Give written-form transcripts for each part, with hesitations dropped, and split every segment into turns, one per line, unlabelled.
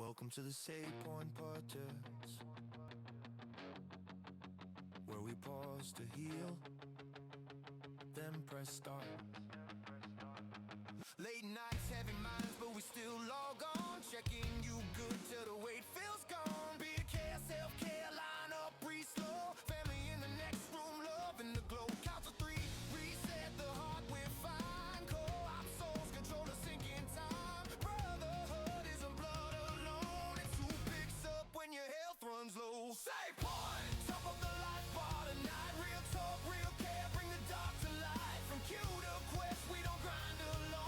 Welcome to the Save Point podcast, where we pause to heal, then press start. Late nights, heavy minds, but we still log on, checking you good till the weight feels gone. Be a care, self-care, line up, breathe slow. Family in the next room, love in the glow. Count to three, reset the heart, we're fine. Co-op souls control the sinking time. Brotherhood isn't blood alone, it's who picks up when your health runs low. Save Point, top of the life bar tonight. Real talk, real care, bring the dark to light. From Q to Quest, we don't grind alone.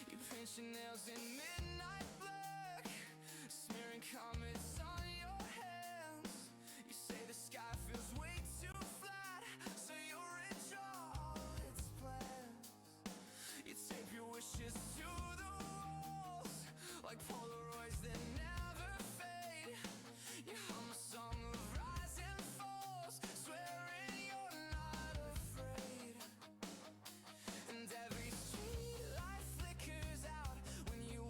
You paint your nails in midnight black, smearing comets on your hands. You say the sky feels way too flat, so you reach all its plans. You tape your wishes to the walls, like Polaroids that never fade. You hum a song of rise and falls, swearing you're not afraid. And every street light flickers out when you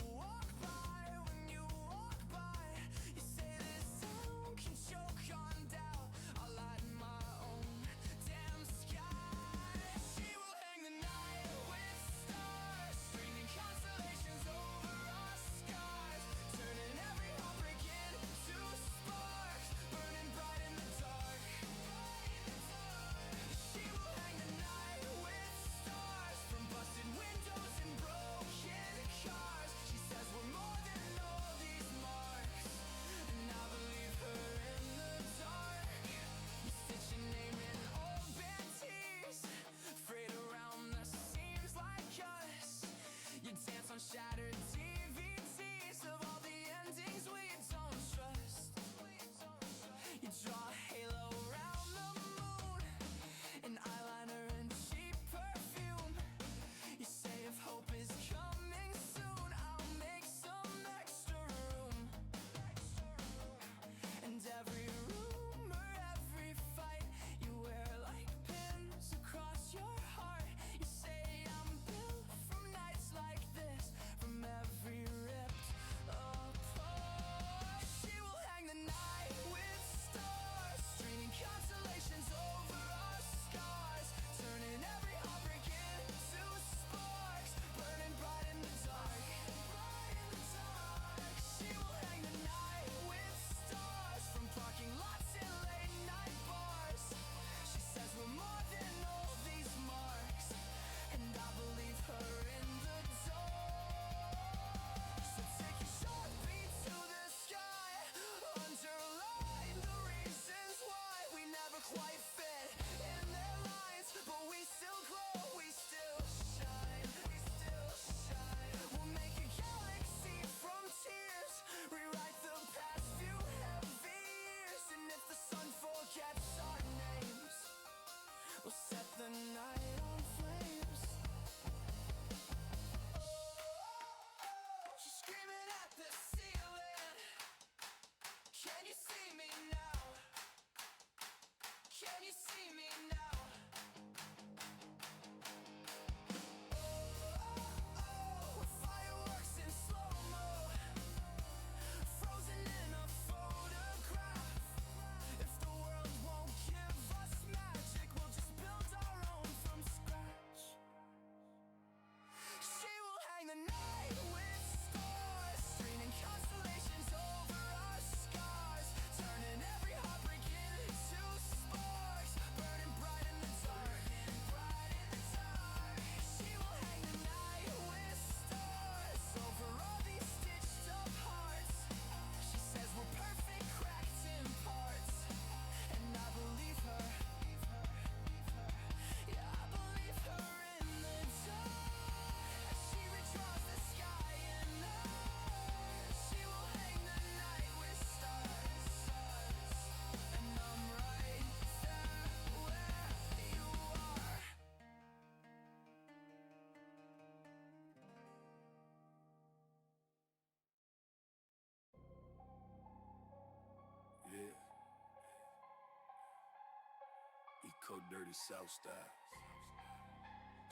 Cold dirty South style.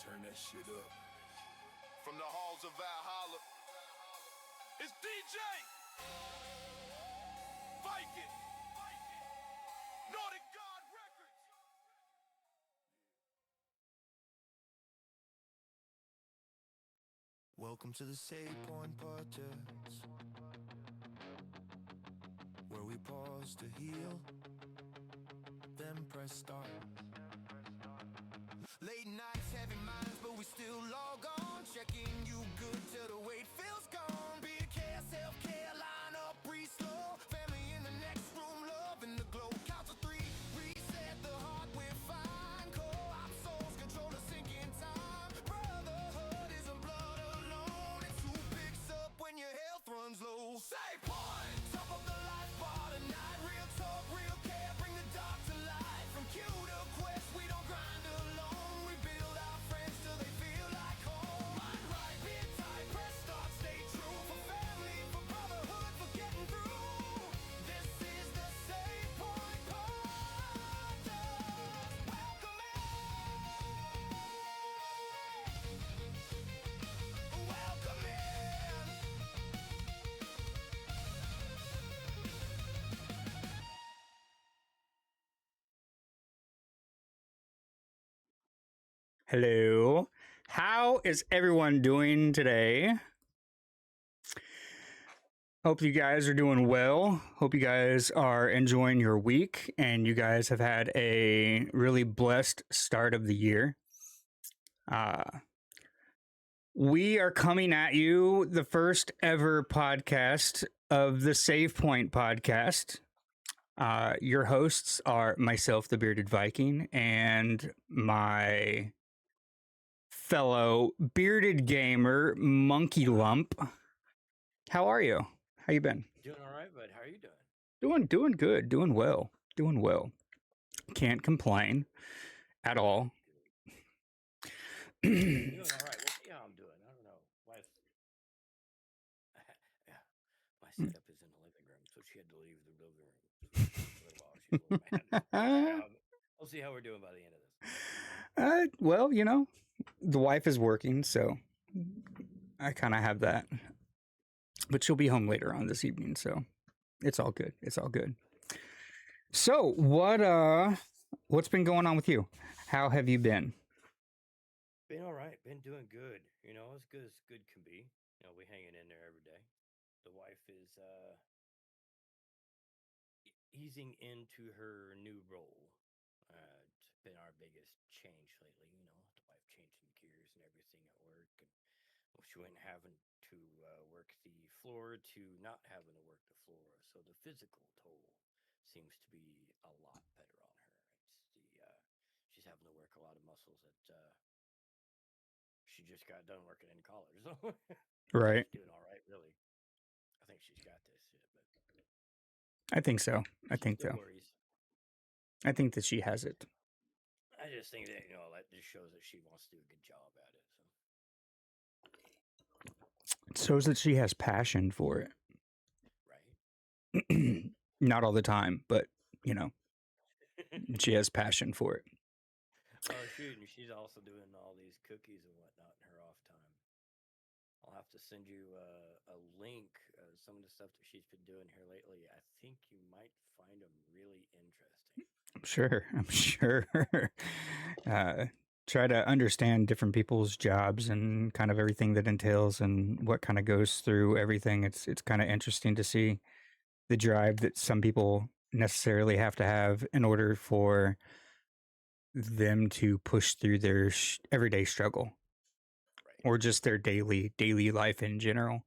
Turn that shit up. From the halls of Valhalla, it's DJ Viking, Nordic God Records. Welcome to the Save Point Podcast, where we pause to heal, then press start. Late nights, heavy minds, but we still log on, checking you good till the weight feels gone. Be a care, self-care, line up, breathe slow. Family in the next room, love in the glow. Count to three, reset the heart, we're fine. Co-op souls control the sinking time. Brotherhood isn't blood alone. It's who picks up when your health runs low. Save point, top of the life bar tonight. Real talk, real care, bring the dark to light. From Q to Quest, we don't grind alone.
Hello. How is everyone doing today? Hope you guys are doing well. Hope you guys are enjoying your week and you guys have had a really blessed start of the year. We are coming at you, the first ever podcast of the Save Point podcast. Your hosts are myself, the Bearded Viking, and my fellow bearded gamer, Monkey Lump. How are you? How you been?
Doing all right, bud. How are you doing?
Doing good. Doing well. Can't complain at all.
Doing all right. We'll see how I'm doing. I don't know. My setup is in the living room, so she had to leave the living room. So she's a little mad. I'll see how we're doing by the end of this.
Well, you know, the wife is working, so I kind of have that. But she'll be home later on this evening, so it's all good. So, what's been going on with you? How have you been?
Been all right. Been doing good. You know, as good can be. You know, we hanging in there every day. The wife is easing into her new role. It's been our biggest change lately. You know, the wife changing gears and everything at work, and she went having to work the floor to not having to work the floor. So the physical toll seems to be a lot better on her. It's she's having to work a lot of muscles that she just got done working in college. So
Right.
She's doing all right, really. I think she's got this shit, but
I think so. I think so.
Worries.
I think that she has it.
I just think that, you know, that just shows that she wants to do a good job at it.
It shows that she has passion for it.
Right.
Not all the time, but, you know, she has passion for it.
Oh, shoot. And she's also doing all these cookies and whatnot in her off time. I'll have to send you a link, some of the stuff that she's been doing here lately. I think you might find them really interesting.
I'm sure. Try to understand different people's jobs and kind of everything that entails and what kind of goes through everything. It's kind of interesting to see the drive that some people necessarily have to have in order for them to push through their everyday struggle. Right. Or just their daily life in general.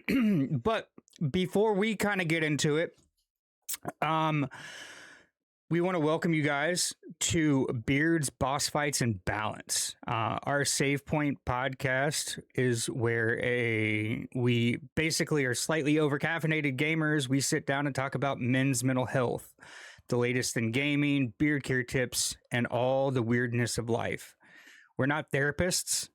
But before we kind of get into it, we want to welcome you guys to Beards, Boss Fights, and Balance. Our Save Point podcast is where we basically are slightly over-caffeinated gamers. We sit down and talk about men's mental health, the latest in gaming, beard care tips, and all the weirdness of life. We're not therapists.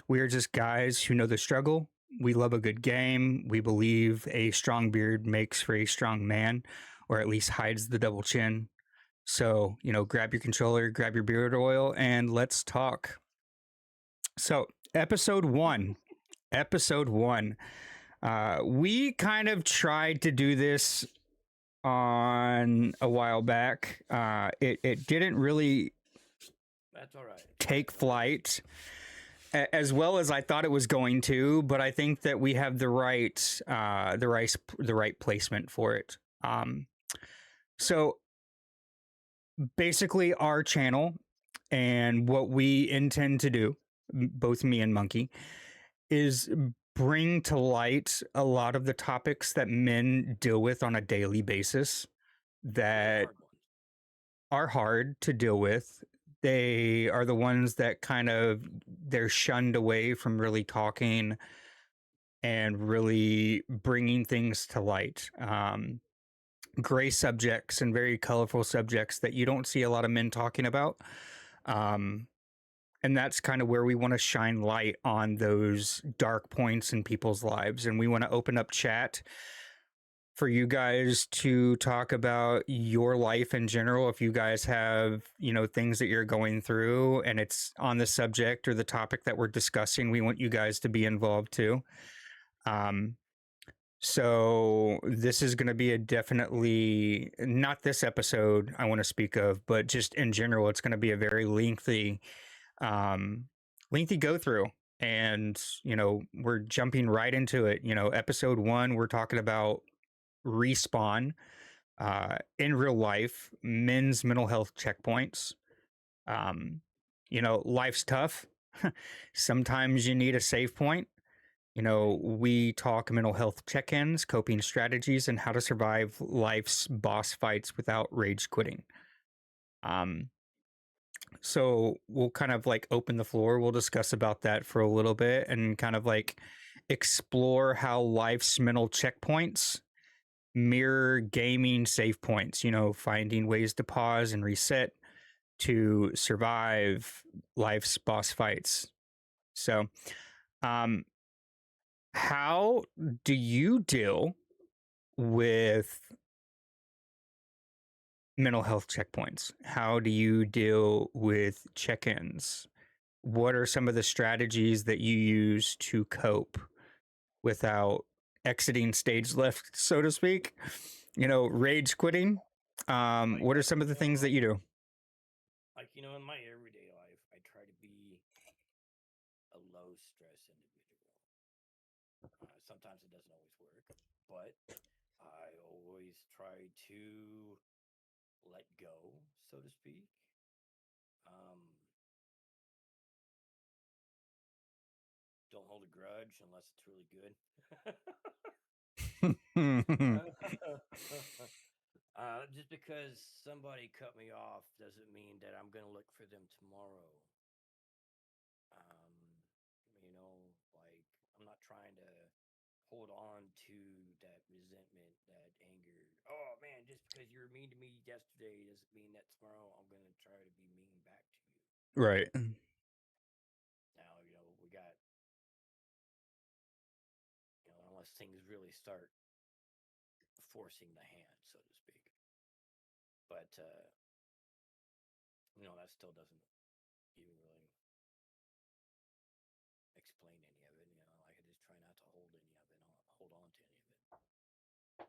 We are just guys who know the struggle. We love a good game. We believe a strong beard makes for a strong man, or at least hides the double chin. So, grab your controller, grab your beard oil, and let's talk. So, episode one. Episode one. We kind of tried to do this on a while back. It didn't really
That's all right.
take flight as well as I thought it was going to, but I think that we have the right placement for it. So basically, our channel and what we intend to do, both me and Monkey, is bring to light a lot of the topics that men deal with on a daily basis that
Hard ones.
are hard to deal with. They are the ones that they're shunned away from really talking and really bringing things to light. Gray subjects and very colorful subjects that you don't see a lot of men talking about. And that's kind of where we want to shine light on those dark points in people's lives. And we want to open up chat for you guys to talk about your life in general. If you guys have, things that you're going through and it's on the subject or the topic that we're discussing, we want you guys to be involved too. So this is going to be a definitely not this episode I want to speak of, but just in general, it's going to be a very lengthy go through. And, we're jumping right into it. Episode one, we're talking about respawn in real life, men's mental health checkpoints. Life's tough. Sometimes you need a save point. We talk mental health check ins, coping strategies, and how to survive life's boss fights without rage quitting. So we'll kind of like open the floor. We'll discuss about that for a little bit and kind of like explore how life's mental checkpoints mirror gaming save points, finding ways to pause and reset to survive life's boss fights. So, how do you deal with mental health checkpoints? How do you deal with check ins? What are some of the strategies that you use to cope without exiting stage left, so to speak? Rage quitting. What are some of the things that you do?
Like, in my everyday life, I try to be a low stress individual. Sometimes it doesn't always work, but I always try to let go, so to speak. Um, don't hold a grudge unless it's really good. Just because somebody cut me off doesn't mean that I'm gonna look for them tomorrow. Um, like I'm not trying to hold on to that resentment, that anger. Oh man, just because you were mean to me yesterday doesn't mean that tomorrow I'm gonna try to be mean back to you.
Right.
Now, we got, unless things really start forcing the hand, so to speak. But that still doesn't even really explain any of it. Like I just try not to hold any of it, hold on to any of it.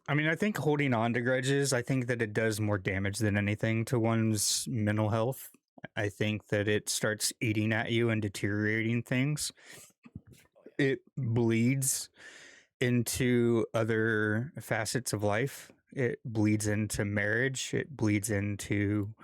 I mean, I think holding on to grudges, I think that it does more damage than anything to one's mental health. I think that it starts eating at you and deteriorating things.
Oh yeah.
It bleeds into other facets of life. It bleeds into marriage. It bleeds into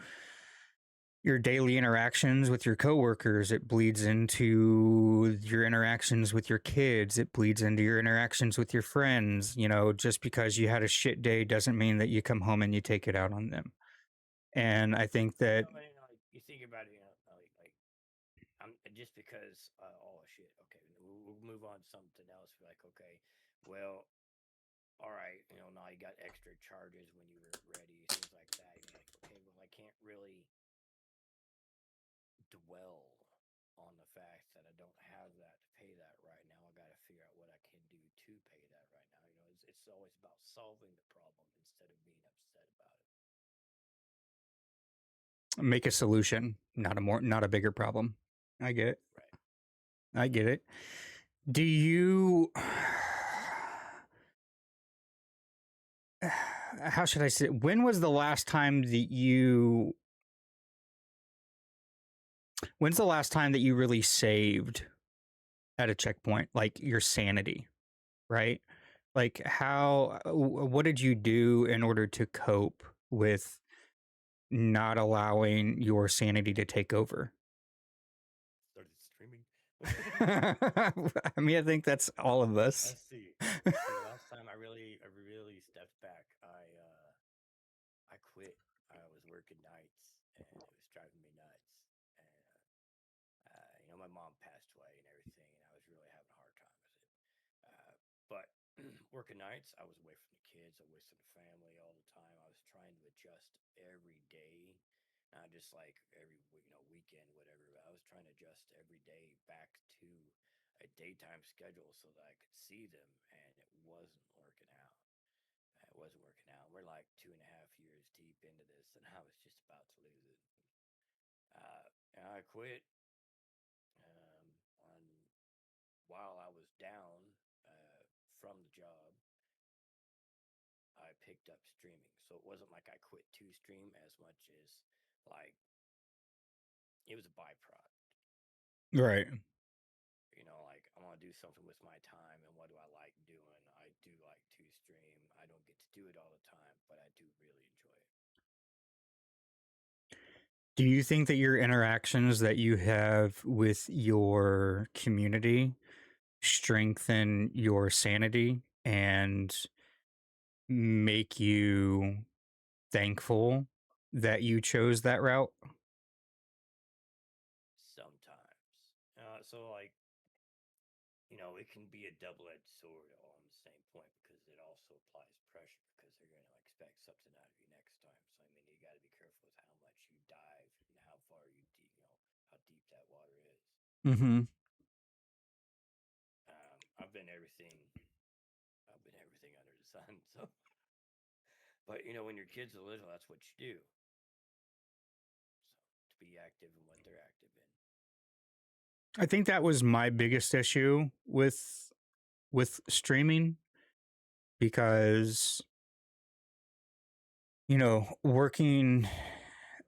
your daily interactions with your coworkers. It bleeds into your interactions with your kids. It bleeds into your interactions with your friends. Just because you had a shit day doesn't mean that you come home and you take it out on them. And I think that
Like you think about it, like I'm just because. Oh shit. Okay, we'll move on to something else. We're like, okay, well, all right. Now you got extra charges when you were ready, things like that. You're like, okay, well, I can't really dwell on the fact that I don't have that to pay that right now. I got to figure out what I can do to pay that right now. It's always about solving the problem instead of being upset about it.
Make a solution, not a bigger problem. I get it.
Right.
I get it. Do you how should I say when was the last time that you when's the last time that you really saved at a checkpoint, like your sanity, right? Like what did you do in order to cope with not allowing your sanity to take over?
Started streaming.
I mean, I think that's all of us.
Let's see. The last time I really stepped back, I quit. I was working nights, and it was driving me nuts. And my mom passed away and everything, and I was really having a hard time with it. But working nights, I was away from the kids, away from the family all the time. I was trying to adjust every day, not just like every weekend, whatever. But I was trying to adjust every day back to a daytime schedule so that I could see them, and it wasn't working out. It wasn't working out. We're like 2.5 years deep into this, and I was just about to lose it. And I quit. On while I was down from the job, I picked up streaming. So it wasn't like I quit to stream as much as like it was a byproduct.
Right.
Like I want to do something with my time, and what do I like doing? I do like to stream. I don't get to do it all the time, but I do really enjoy it.
Do you think that your interactions that you have with your community strengthen your sanity and make you thankful that you chose that route?
Sometimes, so like it can be a double-edged sword all on the same point because it also applies pressure because they're going to expect something out of you next time. So I mean, you got to be careful with how much you dive and how far you deep, how deep that water is.
Mm-hmm.
I've been everything. I've been everything under the sun. So, but when your kids are little, that's what you do. So to be active in what they're active in.
I think that was my biggest issue with streaming because working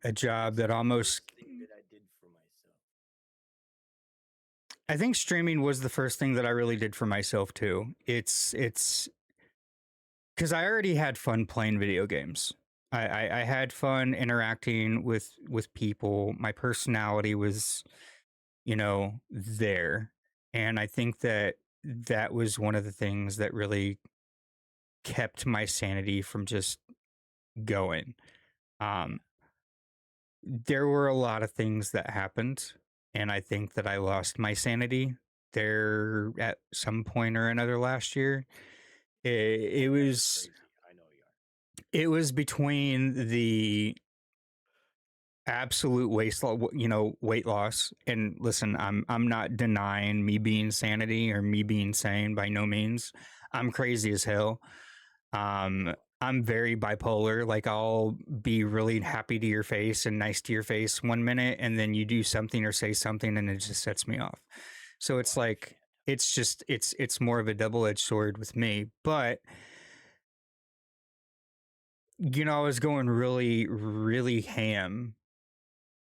a job that almost
Thing that I did for myself.
I think streaming was the first thing that I really did for myself too. It's because I already had fun playing video games. I had fun interacting with people. My personality was, there. And I think that that was one of the things that really kept my sanity from just going. Um, there were a lot of things that happened, and I think that I lost my sanity there at some point or another last year. It was
Crazy. I know you are.
it was between the absolute weight loss. And listen, I'm not denying me being sanity or me being sane by no means. I'm crazy as hell. I'm very bipolar. Like I'll be really happy to your face and nice to your face one minute, and then you do something or say something and it just sets me off. So it's like it's more of a double-edged sword with me. But I was going really, really ham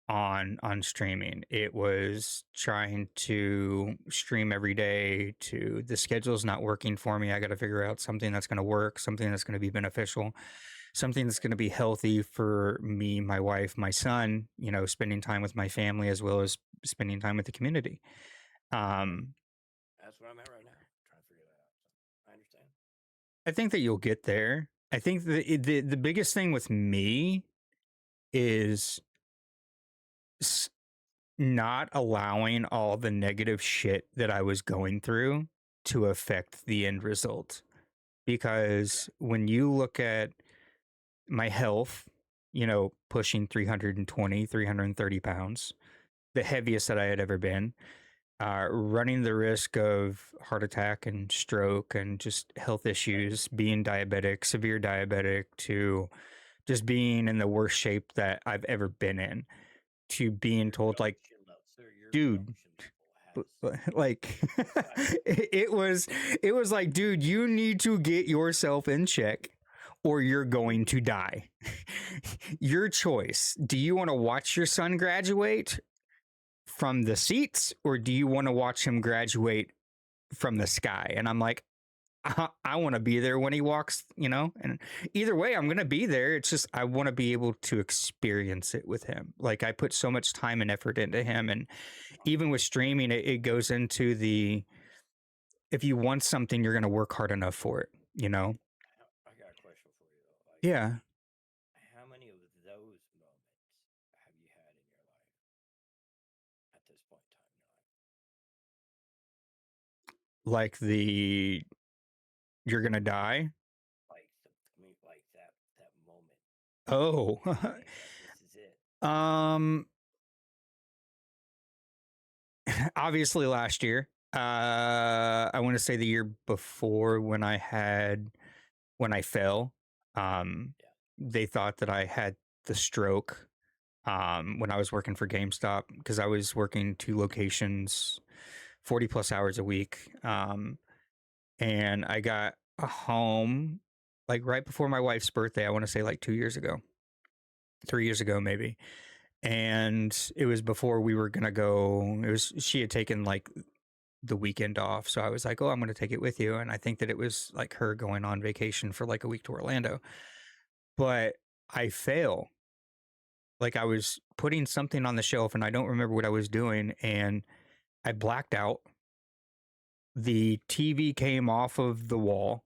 on streaming. It was trying to stream every day to the schedule's not working for me. I got to figure out something that's going to work, something that's going to be beneficial, something that's going to be healthy for me, my wife, my son, spending time with my family as well as spending time with the community.
That's where I'm at right now, trying to figure that out. So I understand.
I think that you'll get there. I think the biggest thing with me is not allowing all the negative shit that I was going through to affect the end result. Because when you look at my health, pushing 320, 330 pounds, the heaviest that I had ever been, running the risk of heart attack and stroke and just health issues, being diabetic, severe diabetic, to just being in the worst shape that I've ever been in, to being told like, dude, like it was like, dude, you need to get yourself in check or you're going to die. Your choice. Do you want to watch your son graduate from the seats, or do you want to watch him graduate from the sky? And I'm like, I want to be there when he walks, and either way, I'm going to be there. It's just, I want to be able to experience it with him. Like, I put so much time and effort into him. And even with streaming, it goes into if you want something, you're going to work hard enough for it,
I got a question for you, though. Like,
Yeah.
how many of those moments have you had in your life at this point in time in your life?
Like you're going to die.
Like that moment.
Oh,
This is it.
Obviously last year. I want to say the year before, when I fell. They thought that I had the stroke. When I was working for GameStop, because I was working 2 locations, 40 plus hours a week. And I got home like right before my wife's birthday. I want to say like 2 years ago, 3 years ago, maybe. And it was before we were going to go. She had taken like the weekend off. So I was like, oh, I'm going to take it with you. And I think that it was like her going on vacation for like a week to Orlando. But I fail. Like, I was putting something on the shelf and I don't remember what I was doing. And I blacked out. The TV came off of the wall.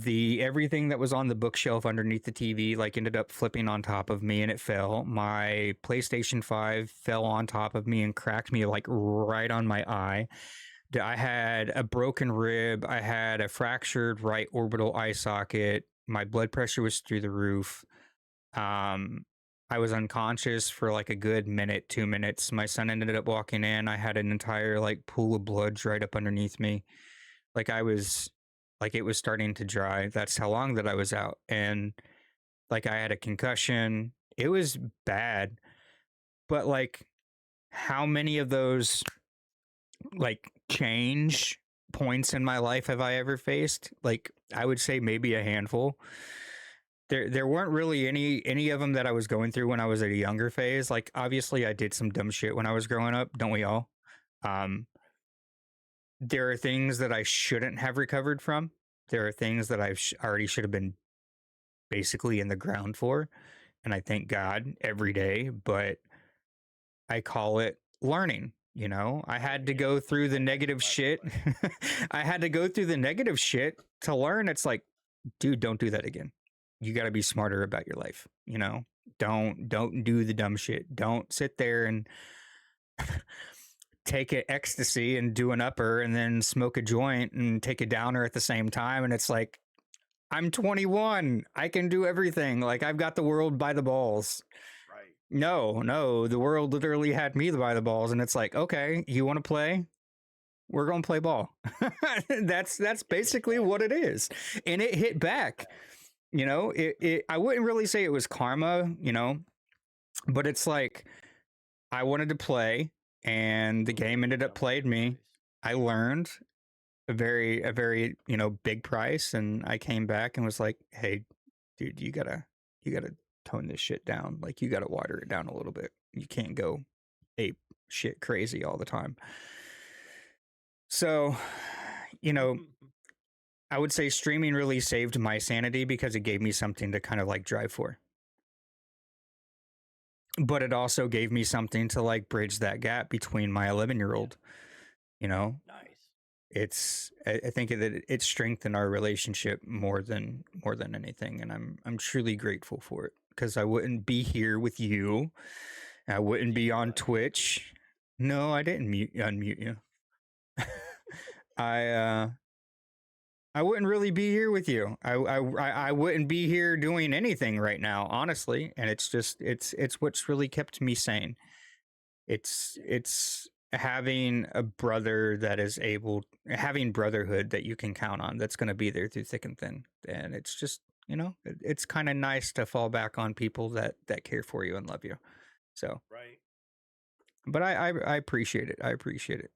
Everything that was on the bookshelf underneath the TV like ended up flipping on top of me and it fell. My PlayStation 5 fell on top of me and cracked me like right on my eye. I had a broken rib. I had a fractured right orbital eye socket. My blood pressure was through the roof. I was unconscious for like a good minute, 2 minutes. My son ended up walking in. I had an entire like pool of blood right up underneath me. Like, it was starting to dry. That's how long that I was out. And like, I had a concussion. It was bad. But like, how many of those like change points in my life have I ever faced? Like, I would say maybe a handful. There weren't really any of them that I was going through when I was at a younger phase. Like, obviously I did some dumb shit when I was growing up, don't we all? There are things that I shouldn't have recovered from. There are things that I already should have been basically in the ground for, and I thank God every day. But I call it learning. I had to go through the negative shit. I had to go through the negative shit to learn. It's like, dude, don't do that again. You got to be smarter about your life. Don't do the dumb shit. Don't sit there and take an ecstasy and do an upper and then smoke a joint and take a downer at the same time. And it's like, I'm 21. I can do everything. Like, I've got the world by the balls.
Right.
No, the world literally had me by the balls. And it's like, okay, you want to play? We're going to play ball. That's basically what it is. And it hit back. I wouldn't really say it was karma, but it's like, I wanted to play and the game ended up playing me. I learned a very, big price, and I came back and was like, hey, dude, you gotta tone this shit down. Like, you gotta water it down a little bit. You can't go ape shit crazy all the time. So, I would say streaming really saved my sanity because it gave me something to kind of like drive for. But it also gave me something to like bridge that gap between my 11-year-old.
Nice.
I think that it strengthened our relationship more than anything, and I'm truly grateful for it, because I wouldn't be here with you. I wouldn't be on Twitch. No, I didn't unmute you. I wouldn't really be here with you. I wouldn't be here doing anything right now, honestly. And it's just it's what's really kept me sane. It's having a brother that is having brotherhood that you can count on, that's going to be there through thick and thin. And it's just you know, it's kind of nice to fall back on people that care for you and love you. So,
Right.
but I appreciate it. I appreciate it.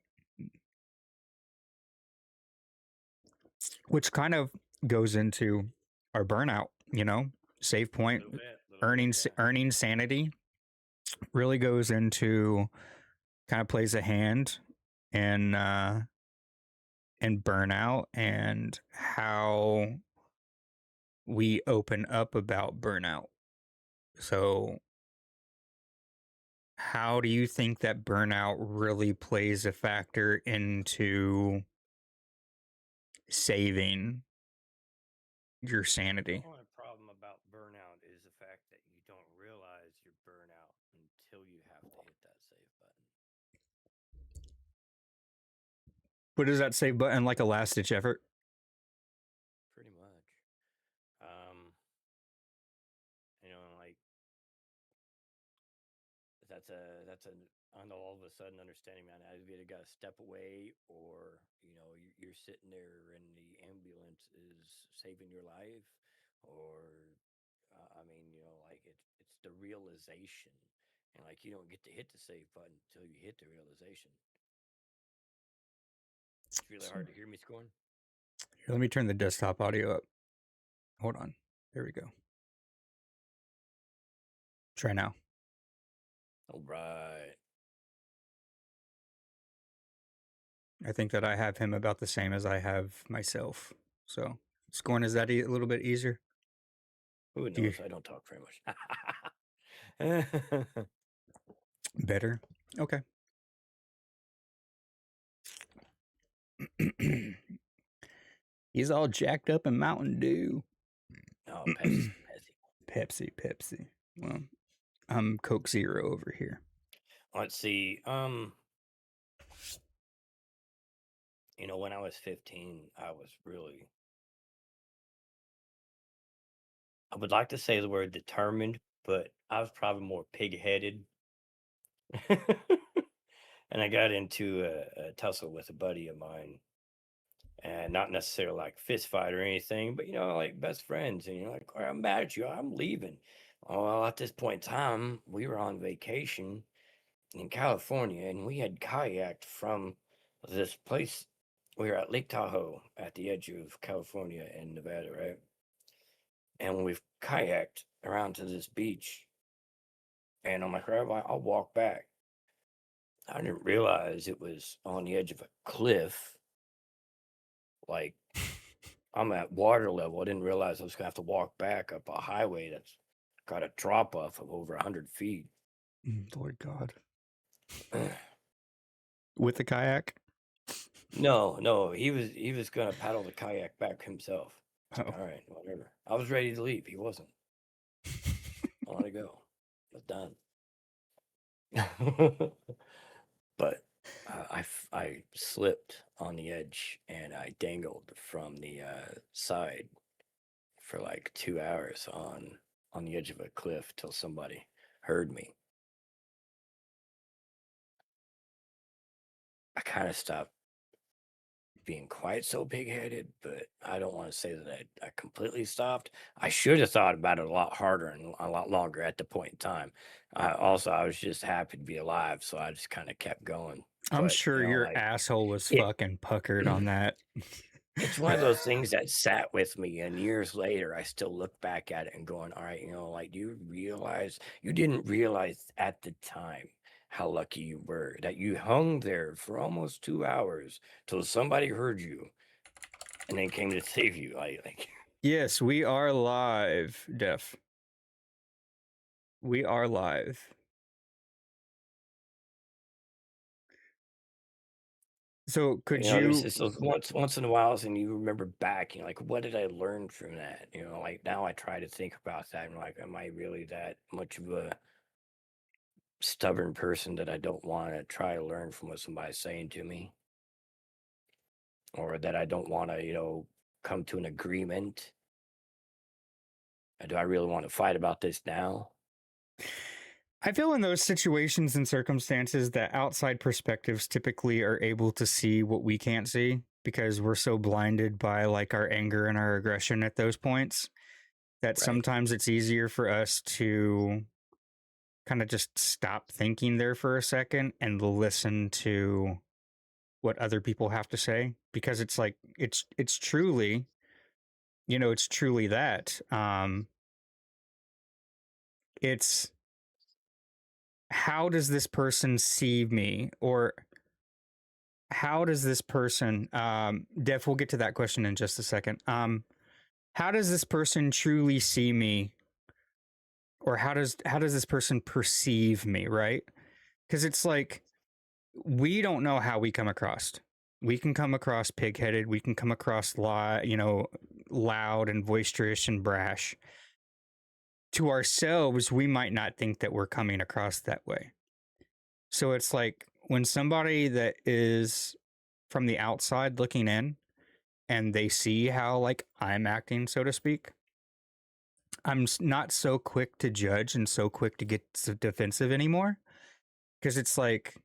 Which kind of goes into our burnout, you know, save point,
Little bit, yeah.
earning sanity really goes into, kind of plays a hand in burnout and how we open up about burnout. So how do you think that burnout really plays a factor into saving your
The
sanity?
only problem about burnout is the fact that you don't realize you're burnout until you have to hit that save button.
What does that save button, like a last ditch effort?
Pretty much. You know, like that's a on all of a sudden understanding, man. I've either got to step away, or you're sitting there and the ambulance is saving your life, or I mean, like it's the realization, and like you don't get to hit the save button until you hit the realization. It's really hard to hear me scoring.
Here, let me turn the desktop audio up. Hold on. There we go. Try now.
All right.
I think that I have him about the same as I have myself. So scoring, is that a little bit easier?
Who
Do you
knows? I don't talk very much.
better? Okay. He's all jacked up in Mountain Dew.
Oh, Pepsi.
Pepsi. Well, I'm Coke Zero over here.
Let's see. When I was 15, I was really, I would like to say the word determined, but I was probably more pig-headed. And I got into a tussle with a buddy of mine, and not necessarily like fist fight or anything, but like best friends. And you're like, "All right, I'm mad at you. I'm leaving." Oh, well, at this point in time, we were on vacation in California, and we had kayaked from this place. We were at Lake Tahoe at the edge of California and Nevada, right? And we've kayaked around to this beach, and I'm like, "Right, well, I'll walk back." I didn't realize it was on the edge of a cliff. Like, I'm at water level. I didn't realize I was gonna have to walk back up a highway that's got a drop off of over 100 feet.
Lord God. With the kayak?
No, he was gonna paddle the kayak back himself. It's like,
Oh.
all right, whatever. I was ready to leave. He wasn't. I want to go. I was done. But I slipped on the edge and I dangled from the side for like 2 hours on the edge of a cliff till somebody heard me. I kind of stopped being quite so pig-headed, but I don't want to say that I completely stopped. I should have thought about it a lot harder and a lot longer at the point in time. I was just happy to be alive, so I just kind of kept going.
I'm
But
sure your
like
asshole was
it,
fucking puckered on that.
it's one of those things that sat with me, and years later, I still look back at it and going, all right, like, do you realize you didn't realize at the time how lucky you were that you hung there for almost 2 hours till somebody heard you and then came to save you. Like
Yes, we are live, Def. We are live. So could
there's
you
just those once in a while, and you remember back, like, what did I learn from that? Like now I try to think about that and like, am I really that much of a stubborn person that I don't want to try to learn from what somebody's saying to me, or that I don't want to, come to an agreement? Do I really want to fight about this now?
I feel in those situations and circumstances that outside perspectives typically are able to see what we can't see because we're so blinded by like our anger and our aggression at those points. that
Right.
sometimes it's easier for us to kind of just stop thinking there for a second and listen to what other people have to say, because it's like it's truly, it's truly that it's how does this person see me, or how does this person Def, we'll get to that question in just a second. How does this person truly see me, or how does this person perceive me, right? Because it's like we don't know how we come across. We can come across pig-headed, we can come across loud and boisterous and brash. To ourselves, we might not think that we're coming across that way. So it's like when somebody that is from the outside looking in and they see how like I'm acting, so to speak, I'm not so quick to judge and so quick to get defensive anymore, because it's like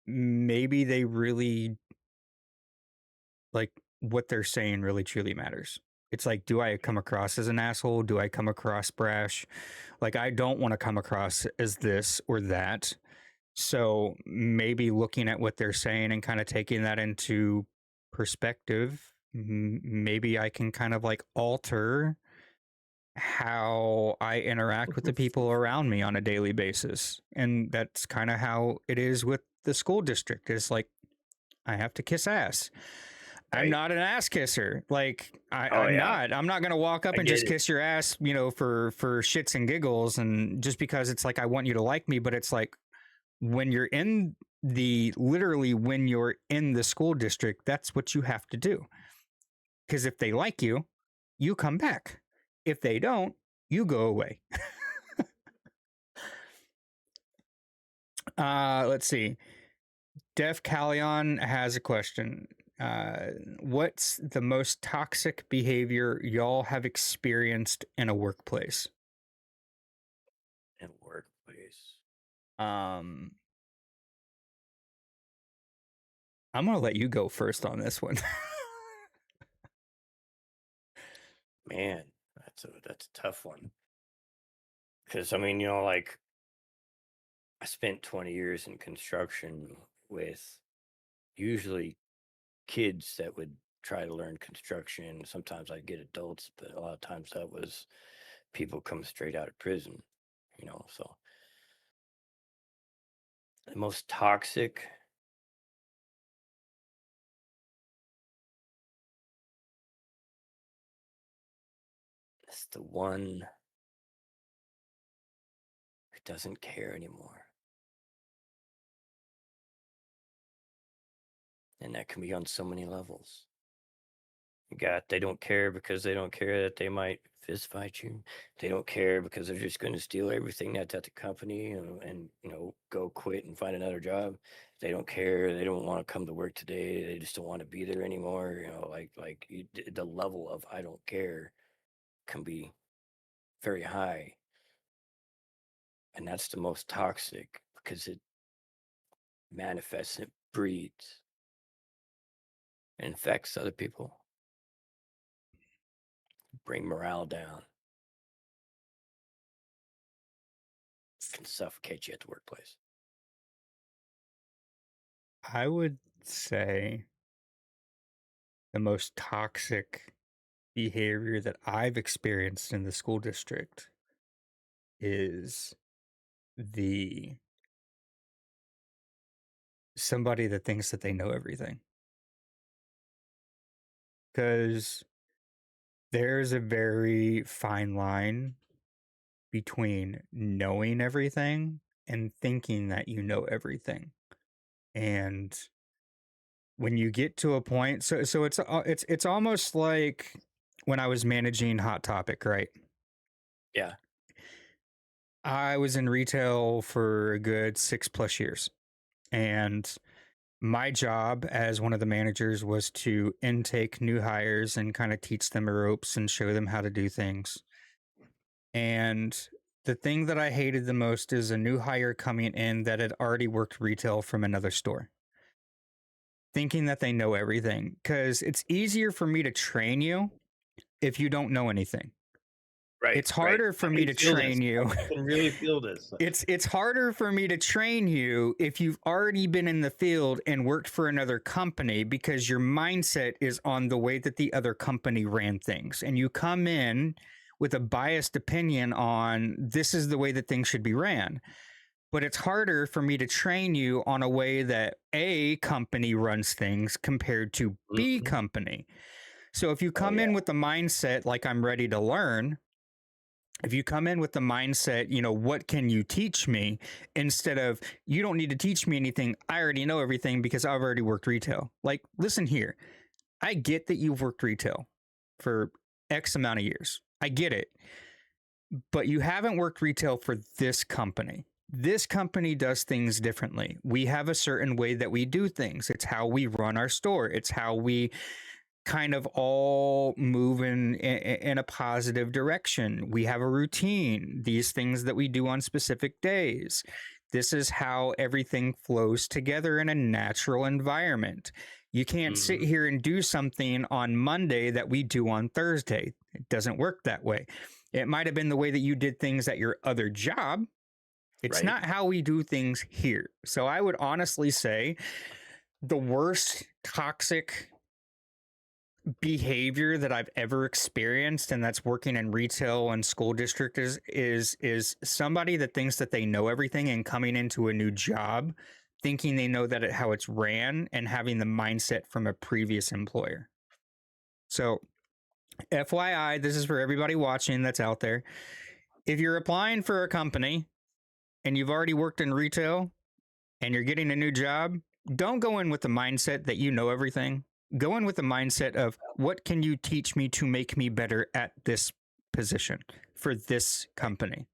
maybe they really like what they're saying really truly matters. It's like, do I come across as an asshole? Do I come across brash? Like, I don't want to come across as this or that. So maybe looking at what they're saying and kind of taking that into perspective, maybe I can kind of like alter how I interact with the people around me on a daily basis. And that's kind of how it is with the school district. It's like, I have to kiss ass. I'm
Right.
not an ass kisser. Like
Oh,
I'm
yeah.
not. I'm not gonna walk up
I
and
get
just
it.
kiss your ass, for shits and giggles, and just because it's like I want you to like me. But it's like when you're in when you're in the school district, that's what you have to do. Because if they like you, you come back. If they don't, you go away. Let's see. Def Callion has a question. What's the most toxic behavior y'all have experienced in a workplace?
In workplace.
I'm gonna let you go first on this one.
Man, that's a tough one. Because I mean, like I spent 20 years in construction with usually kids that would try to learn construction. Sometimes I'd get adults, but a lot of times that was people come straight out of prison, So the most toxic, is the one who doesn't care anymore. And that can be on so many levels. They don't care because they don't care that they might fist fight you. They don't care because they're just going to steal everything that's at the company and go quit and find another job. They don't care. They don't want to come to work today. They just don't want to be there anymore. The level of I don't care can be very high, and that's the most toxic because it manifests, it breeds, and infects other people, bring morale down, can suffocate you at the workplace.
I would say the most toxic behavior that I've experienced in the school district is the somebody that thinks that they know everything. Because there's a very fine line between knowing everything and thinking that you know everything. And when you get to a point, so it's almost like when I was managing Hot Topic, right?
Yeah.
I was in retail for a good 6+ years, and my job as one of the managers was to intake new hires and kind of teach them the ropes and show them how to do things. And the thing that I hated the most is a new hire coming in that had already worked retail from another store, thinking that they know everything. Because it's easier for me to train you if you don't know anything.
Right.
It's harder for me to train you.
I can really feel this.
It's harder for me to train you if you've already been in the field and worked for another company, because your mindset is on the way that the other company ran things, and you come in with a biased opinion on this is the way that things should be ran. But it's harder for me to train you on a way that A company runs things compared to B
Mhm.
company. So if you come
yeah.
in with the mindset like I'm ready to learn, if you come in with the mindset, what can you teach me, instead of you don't need to teach me anything, I already know everything because I've already worked retail. Like, listen here, I get that you've worked retail for X amount of years. I get it. But you haven't worked retail for this company. This company does things differently. We have a certain way that we do things. It's how we run our store. It's how we kind of all move in a positive direction. We have a routine, these things that we do on specific days. This is how everything flows together in a natural environment. You can't sit here and do something on Monday that we do on Thursday. It doesn't work that way. It might have been the way that you did things at your other job. It's
Right.
not how we do things here. So I would honestly say the worst toxic behavior that I've ever experienced, and that's working in retail and school district, is somebody that thinks that they know everything and coming into a new job thinking they know how it's ran, and having the mindset from a previous employer. So FYI, this is for everybody watching that's out there. If you're applying for a company and you've already worked in retail and you're getting a new job, don't go in with the mindset that you know everything. Go in with the mindset of, what can you teach me to make me better at this position for this company?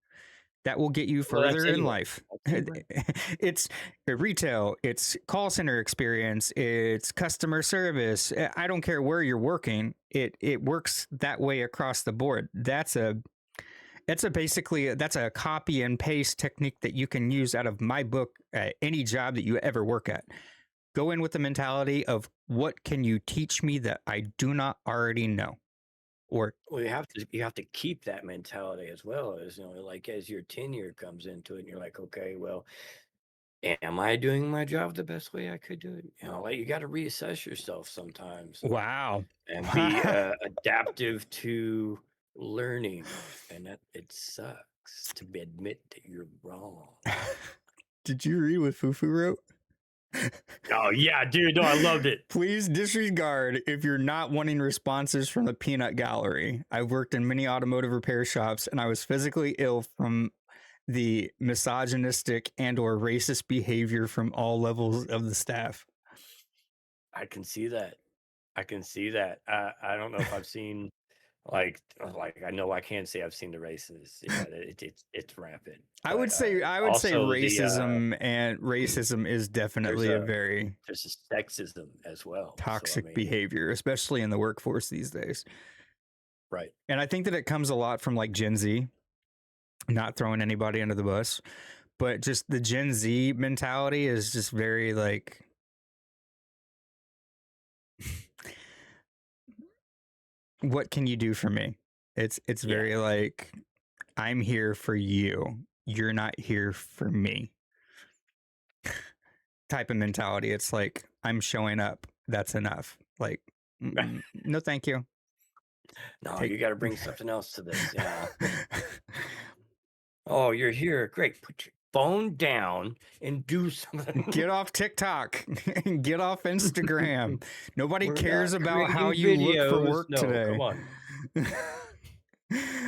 That will get you further in life. It's retail, it's call center experience, it's customer service. I don't care where you're working. It works that way across the board. That's a copy and paste technique that you can use out of my book at any job that you ever work at. Go in with the mentality of, what can you teach me that I do not already know? Or
Well, you have to keep that mentality as well, as like as your tenure comes into it, and you're like, okay, well, am I doing my job the best way I could do it? Like, you got to reassess yourself sometimes,
wow.
and be adaptive to learning, and that it sucks to admit that you're wrong.
Did you read what Fufu wrote?
Oh yeah, dude, no, I loved it.
Please disregard if you're not wanting responses from the peanut gallery. I've worked in many automotive repair shops, and I was physically ill from the misogynistic and or racist behavior from all levels of the staff.
I can see that. I can see that. I don't know if I've seen like I know I can't say I've seen the races. Yeah, it's rampant.
I would say
also
racism is definitely a very
there's a sexism as well.
toxic behavior, especially in the workforce these days.
Right.
And I think that it comes a lot from like Gen Z, not throwing anybody under the bus, but just the Gen Z mentality is just very like, what can you do for me? It's very like, I'm here for you. You're not here for me. Type of mentality. It's like, I'm showing up. That's enough. Like, no, thank you.
No, you got to bring something else to this. Oh, you're here. Great. Put your phone down and do something.
Get off TikTok. Get off Instagram. Nobody cares about how you look for work today.
Come on.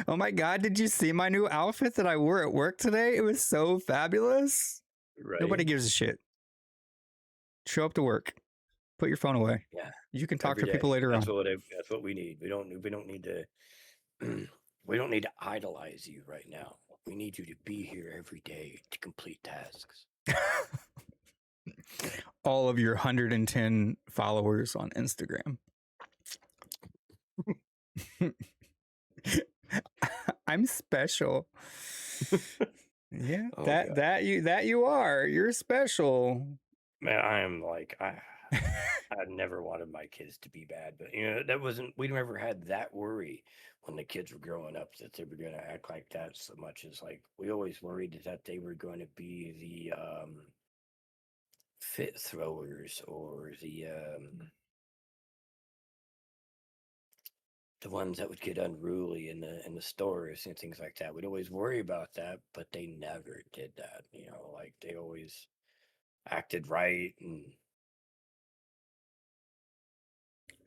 Oh my God, did you see my new outfit that I wore at work today? It was so fabulous.
Right.
Nobody gives a shit. Show up to work. Put your phone away.
Yeah.
You can talk to people later on.
That's what we need. We don't need to we don't need to idolize you right now. We need you to be here every day to complete tasks.
All of your 110 followers on Instagram. I'm special. Yeah,
Oh,
that you are. You're special.
Man, I am like I never wanted my kids to be bad, but we never had that worry when the kids were growing up that they were going to act like that so much as like we always worried that they were going to be the fit throwers or the ones that would get unruly in the stores and things like that. We'd always worry about that, but they never did that. Like they always acted right and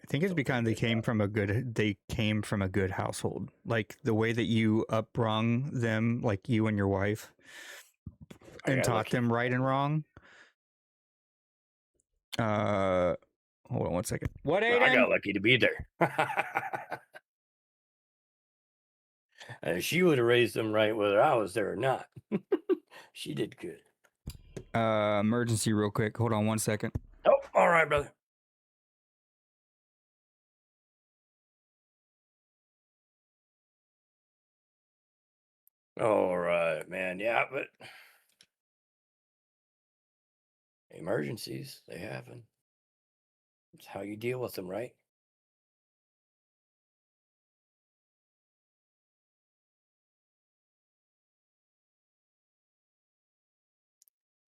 I think it's
felt
because
pretty
they
good
came
about
from a good household. Like the way that you upbrung them, like you and your wife,
it. I
and
got
taught
lucky.
them right and wrong. Hold on one second. What,
I
Aiden?
got lucky to be there. She would have raised them right whether I was there or not. She did good.
Emergency real quick. Hold on one second.
Oh, all right, brother. All right, man. Yeah, but emergencies, they happen. It's how you deal with them, right?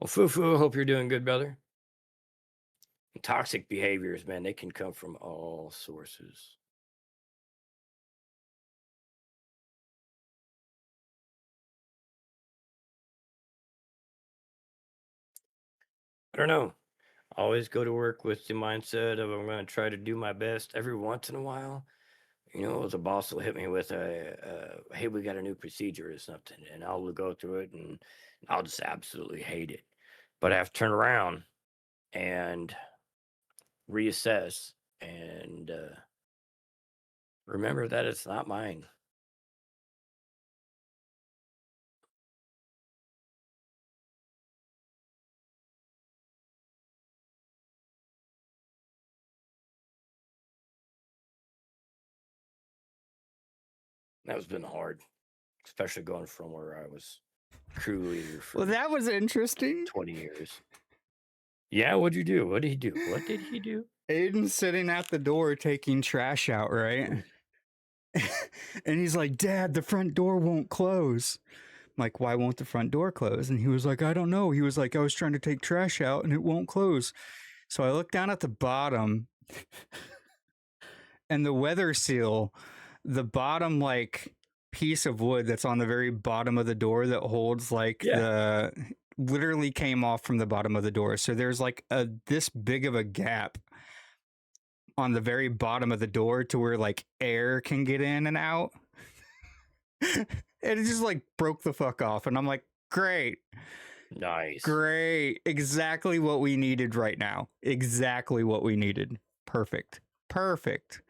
Well, Fufu, hope you're doing good, brother. Toxic behaviors, man, they can come from all sources. I don't know. I always go to work with the mindset of I'm going to try to do my best. Every once in a while, the boss will hit me with hey, we got a new procedure or something, and I'll go through it and I'll just absolutely hate it. But I have to turn around and reassess and remember that it's not mine. That has been hard, especially going from where I was crew leader for
Well, that was interesting.
20 years. Yeah, what'd you do? What did he do? What did he do?
Aiden's sitting at the door taking trash out, right? And he's like, Dad, the front door won't close. I'm like, why won't the front door close? And he was like, I don't know. He was like, I was trying to take trash out and it won't close. So I look down at the bottom and the weather seal, the bottom like piece of wood that's on the very bottom of the door that holds like the literally came off from the bottom of the door. So there's like this big of a gap on the very bottom of the door to where like air can get in and out. And it just like broke the fuck off. And I'm like, great.
Nice.
Great. Exactly what we needed right now. Exactly what we needed. Perfect. Perfect.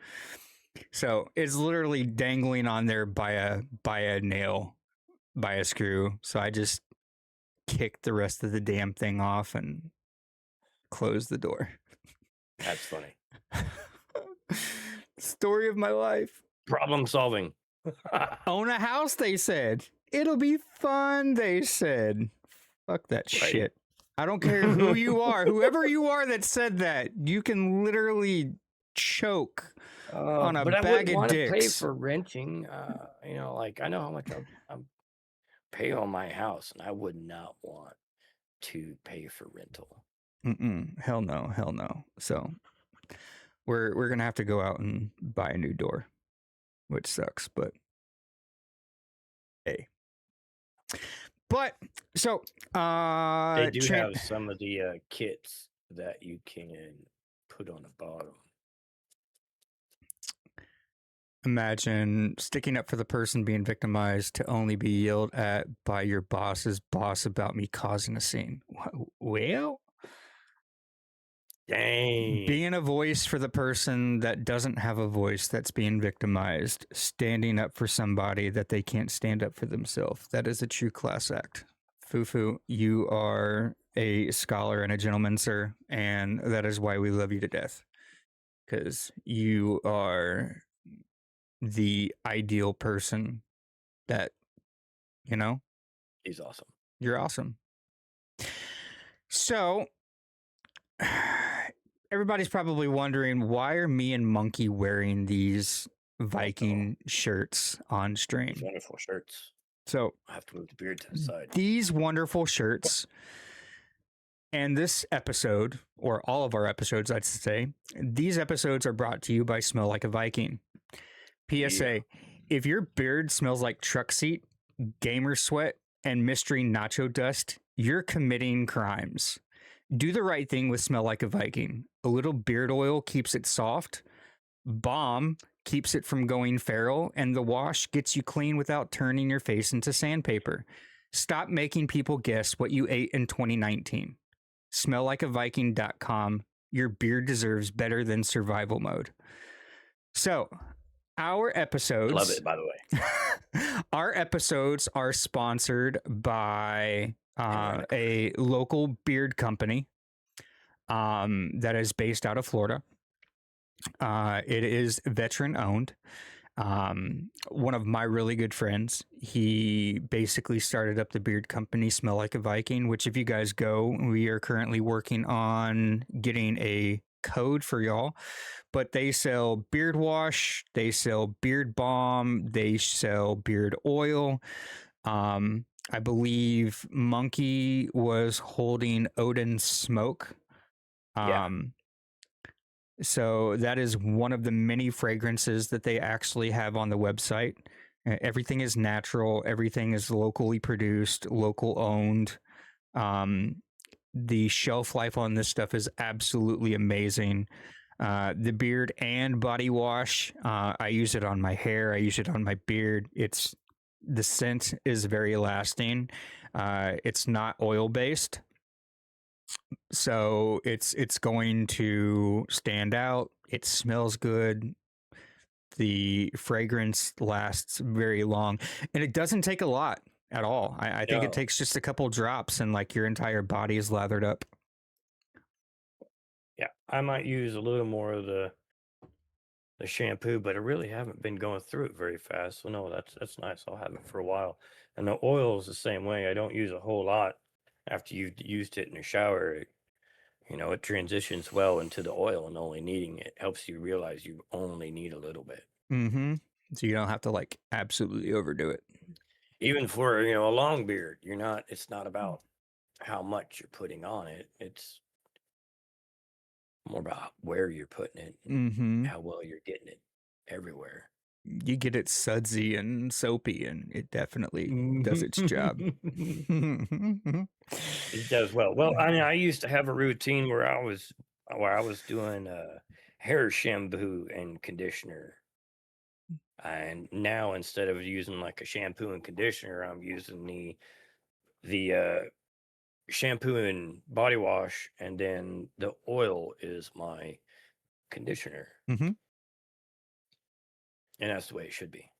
So it's literally dangling on there by a nail, by a screw. So I just kicked the rest of the damn thing off and closed the door.
That's funny.
Story of my life.
Problem solving.
Own a house, they said. It'll be fun, they said. Fuck that shit. I don't care who you are. Whoever you are that said that, you can literally choke on a
but I
bag
wouldn't
of
want to pay
dicks.
for renting. Like I know how much I pay on my house, and I would not want to pay for rental.
Hell no, hell no. So we're gonna have to go out and buy a new door, which sucks, but hey. But so
They do have some of the kits that you can put on the bottom.
imagine sticking up for the person being victimized to only be yelled at by your boss's boss about me causing a scene. Well,
Dang.
being a voice for the person that doesn't have a voice that's being victimized, standing up for somebody that they can't stand up for themselves. That is a true class act. Fufu, you are a scholar and a gentleman, sir, and that is why we love you to death. Because you are the ideal person that,
He's awesome.
you're awesome. So everybody's probably wondering, why are me and Monkey wearing these Viking shirts on stream?
Wonderful shirts.
So
I have to move the beard to the side.
these wonderful shirts and this episode, or all of our episodes, I'd say, these episodes are brought to you by Smell Like a Viking. PSA, if your beard smells like truck seat, gamer sweat, and mystery nacho dust, you're committing crimes. Do the right thing with Smell Like a Viking. A little beard oil keeps it soft. Balm keeps it from going feral, and the wash gets you clean without turning your face into sandpaper. Stop making people guess what you ate in 2019. SmellLikeAViking.com. Your beard deserves better than survival mode. So, our episodes.
I love it, by the way.
Our episodes are sponsored by a local beard company that is based out of Florida. It is veteran owned. One of my really good friends, he basically started up the beard company Smell Like a Viking, which if you guys go, we are currently working on getting a code for y'all. But they sell beard wash, they sell beard balm, they sell beard oil. I believe Monkey was holding Odin Smoke. So that is one of the many fragrances that they actually have on the website. Everything is natural. Everything is locally produced, local owned. The shelf life on this stuff is absolutely amazing. The beard and body wash, I use it on my hair. I use it on my beard. The scent is very lasting. It's not oil based. So it's going to stand out. It smells good. The fragrance lasts very long, and it doesn't take a lot at all. I think it takes just a couple drops, and like your entire body is lathered up.
Yeah, I might use a little more of the shampoo, but I really haven't been going through it very fast. So no, that's nice. I'll have it for a while. And the oil is the same way. I don't use a whole lot after you've used it in the shower. It transitions well into the oil, and only needing it helps you realize you only need a little bit.
Mm-hmm. So you don't have to like absolutely overdo it.
Even for, a long beard, it's not about how much you're putting on it. It's more about where you're putting it, and how well you're getting it everywhere.
You get it sudsy and soapy, and it definitely does its job.
It does well. Well, I used to have a routine where I was doing hair shampoo and conditioner, and now instead of using like a shampoo and conditioner, I'm using the shampoo and body wash, and then the oil is my conditioner. And that's the way it should be.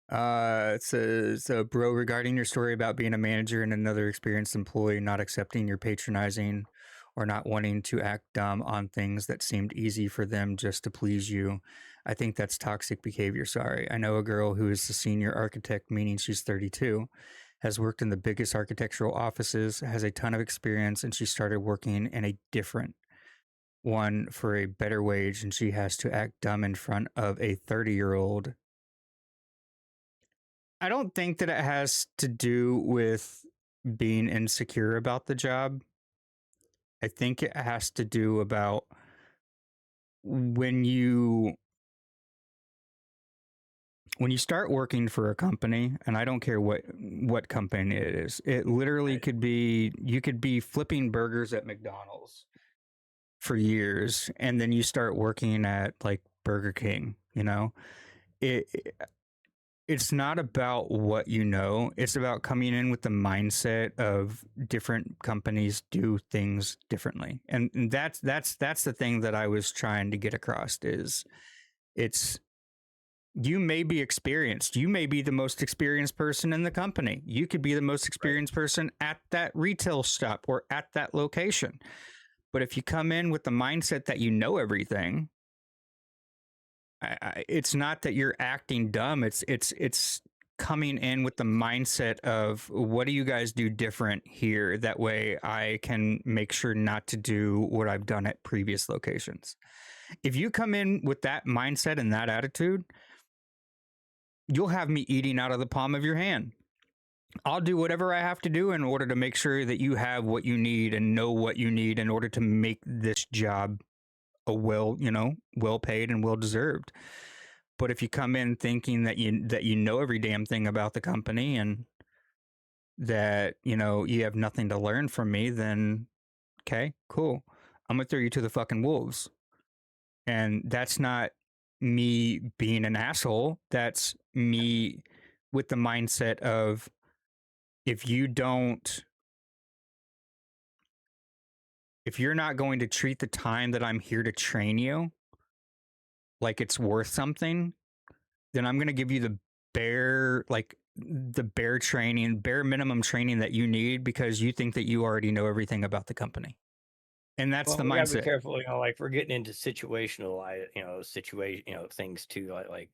So bro, regarding your story about being a manager and another experienced employee not accepting your patronizing or not wanting to act dumb on things that seemed easy for them just to please you, I think that's toxic behavior. Sorry. I know a girl who is a senior architect, meaning she's 32, has worked in the biggest architectural offices, has a ton of experience, and she started working in a different one for a better wage, and she has to act dumb in front of a 30-year-old. I don't think that it has to do with being insecure about the job. I think it has to do about when you start working for a company, and I don't care what company it is. It literally could be, you could be flipping burgers at McDonald's for years, and then you start working at like Burger King, it's not about what you know. It's about coming in with the mindset of different companies do things differently. And that's the thing that I was trying to get across is you may be experienced. You may be the most experienced person in the company. You could be the most experienced person at that retail shop or at that location. But if you come in with the mindset that you know everything, it's not that you're acting dumb. It's coming in with the mindset of what do you guys do different here? That way I can make sure not to do what I've done at previous locations. If you come in with that mindset and that attitude, you'll have me eating out of the palm of your hand. I'll do whatever I have to do in order to make sure that you have what you need and know what you need in order to make this job a well paid and well deserved. But if you come in thinking that you know every damn thing about the company and that you have nothing to learn from me, then okay, cool. I'm gonna throw you to the fucking wolves. And that's not me being an asshole. That's me with the mindset of if you're not going to treat the time that I'm here to train you like it's worth something, then I'm going to give you the bare minimum training that you need because you think that you already know everything about the company. And that's the
we gotta be
mindset.
careful, like we're getting into situational, things too. Like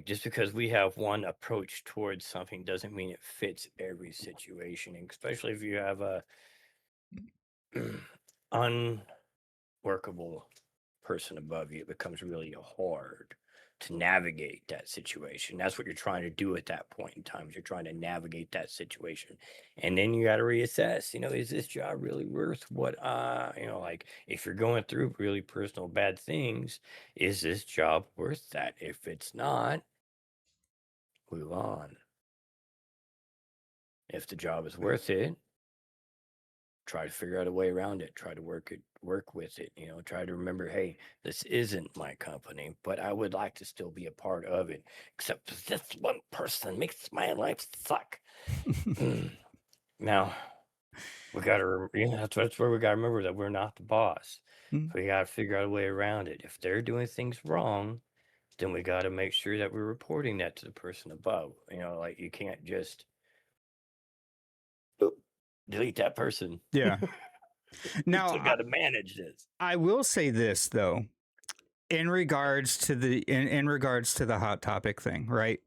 just because we have one approach towards something doesn't mean it fits every situation, and especially if you have a unworkable person above you, it becomes really hard to navigate that situation. That's what you're trying to do at that point in time. You're trying to navigate that situation, and then you got to reassess. Is this job really worth what? Like if you're going through really personal bad things, is this job worth that? If it's not, move on. If the job is worth it, try to figure out a way around it. Try to work with it. Try to remember, hey, this isn't my company, but I would like to still be a part of it. Except this one person makes my life suck. Now, we got to, that's where we got to remember that we're not the boss. We got to figure out a way around it. If they're doing things wrong, then we got to make sure that we're reporting that to the person above. Like you can't just delete that person.
Yeah. Now,
got to manage this.
I will say this though, in regards to the hot topic thing, right?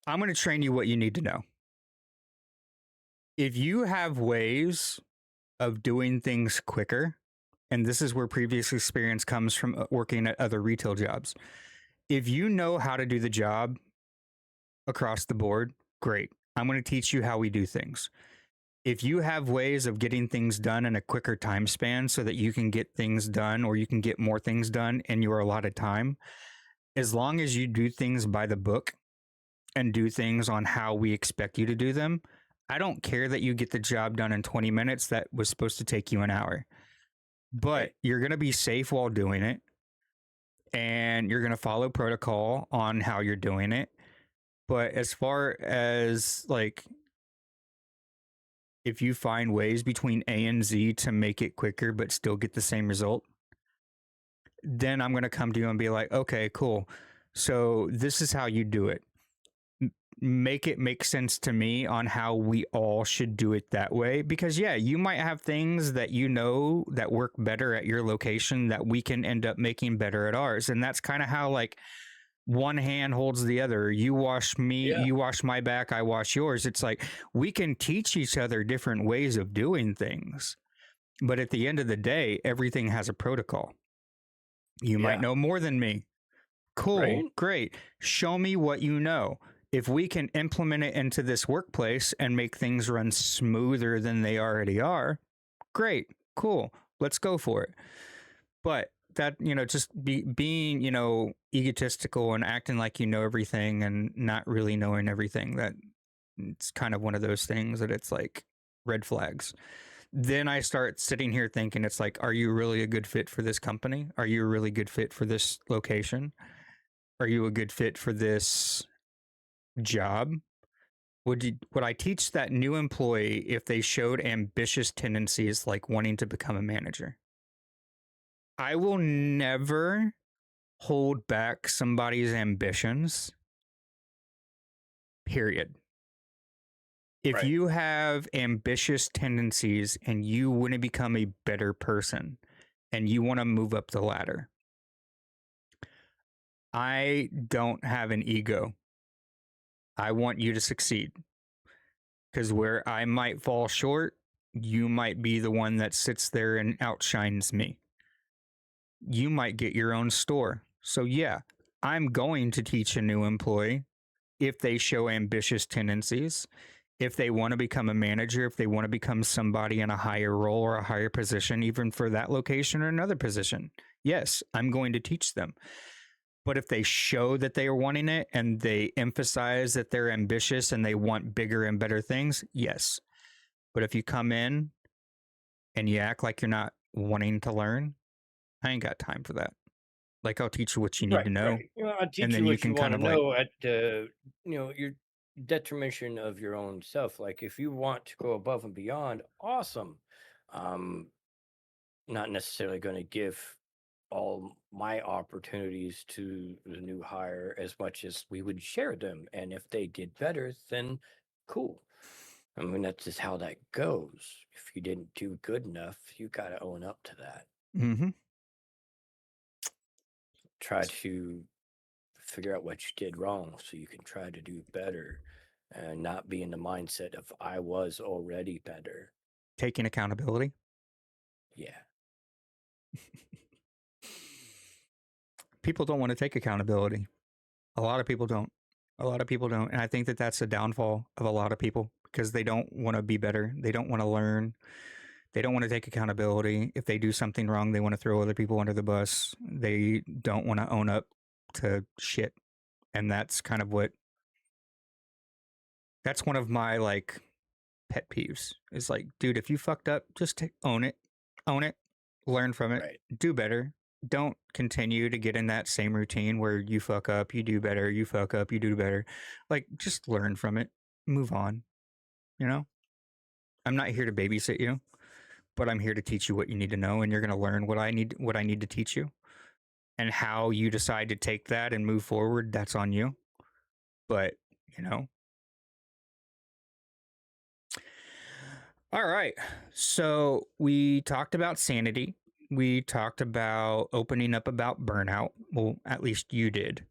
I'm going to train you what you need to know. If you have ways of doing things quicker, and this is where previous experience comes from working at other retail jobs. If you know how to do the job across the board, great. I'm going to teach you how we do things. If you have ways of getting things done in a quicker time span so that you can get things done or you can get more things done in your allotted time, as long as you do things by the book and do things on how we expect you to do them, I don't care that you get the job done in 20 minutes that was supposed to take you an hour. But you're going to be safe while doing it. And you're going to follow protocol on how you're doing it. But as far as like, if you find ways between A and Z to make it quicker, but still get the same result, then I'm going to come to you and be like, okay, cool. So this is how you do it. Make it make sense to me on how we all should do it that way. Because yeah, you might have things that that work better at your location that we can end up making better at ours. And that's kind of how like one hand holds the other. You wash me, you wash my back, I wash yours. It's like we can teach each other different ways of doing things. But at the end of the day, everything has a protocol. You might know more than me. Cool, right? Great. Show me what you know. If we can implement it into this workplace and make things run smoother than they already are, great, cool. Let's go for it. But that, just being, egotistical and acting like you know everything and not really knowing everything, that it's kind of one of those things that it's like red flags. Then I start sitting here thinking, it's like, are you really a good fit for this company? Are you a really good fit for this location? Are you a good fit for this job? Would I teach that new employee if they showed ambitious tendencies like wanting to become a manager? I will never hold back somebody's ambitions. Period. If you have ambitious tendencies and you want to become a better person and you want to move up the ladder, I don't have an ego. I want you to succeed, because where I might fall short, you might be the one that sits there and outshines me. You might get your own store. So, yeah, I'm going to teach a new employee if they show ambitious tendencies, if they want to become a manager, if they want to become somebody in a higher role or a higher position, even for that location or another position. Yes, I'm going to teach them. But if they show that they are wanting it and they emphasize that they're ambitious and they want bigger and better things, yes. But if you come in and you act like you're not wanting to learn, I ain't got time for that. Like, I'll teach you what you need to
Right,
know,
right. I'll
and
teach you
then you
what you
can
want
kind
to
of like,
know at your detriment of your own self. Like if you want to go above and beyond, awesome. Um, Not necessarily going to give all my opportunities to the new hire as much as we would share them. And if they did better, then cool. I mean, that's just how that goes. If you didn't do good enough, you got to own up to that.
mm-hmm.
Try to figure out what you did wrong so you can try to do better and not be in the mindset of I was already better.
Taking accountability.
Yeah.
People don't want to take accountability. A lot of people don't. A lot of people don't. And I think that that's a downfall of a lot of people because they don't want to be better. They don't want to learn. They don't want to take accountability. If they do something wrong, they want to throw other people under the bus. They don't want to own up to shit. And that's kind of that's one of my like pet peeves is like, dude, if you fucked up, just own it, learn from it,
Right.
do better. Don't continue to get in that same routine where you fuck up, you do better, you fuck up, you do better. Like, just learn from it, move on. You know, I'm not here to babysit you, but I'm here to teach you what you need to know, and you're gonna learn what I need to teach you, and how you decide to take that and move forward. That's on you. But you know, all right. So we talked about sanity. We talked about opening up about burnout. Well, at least you did.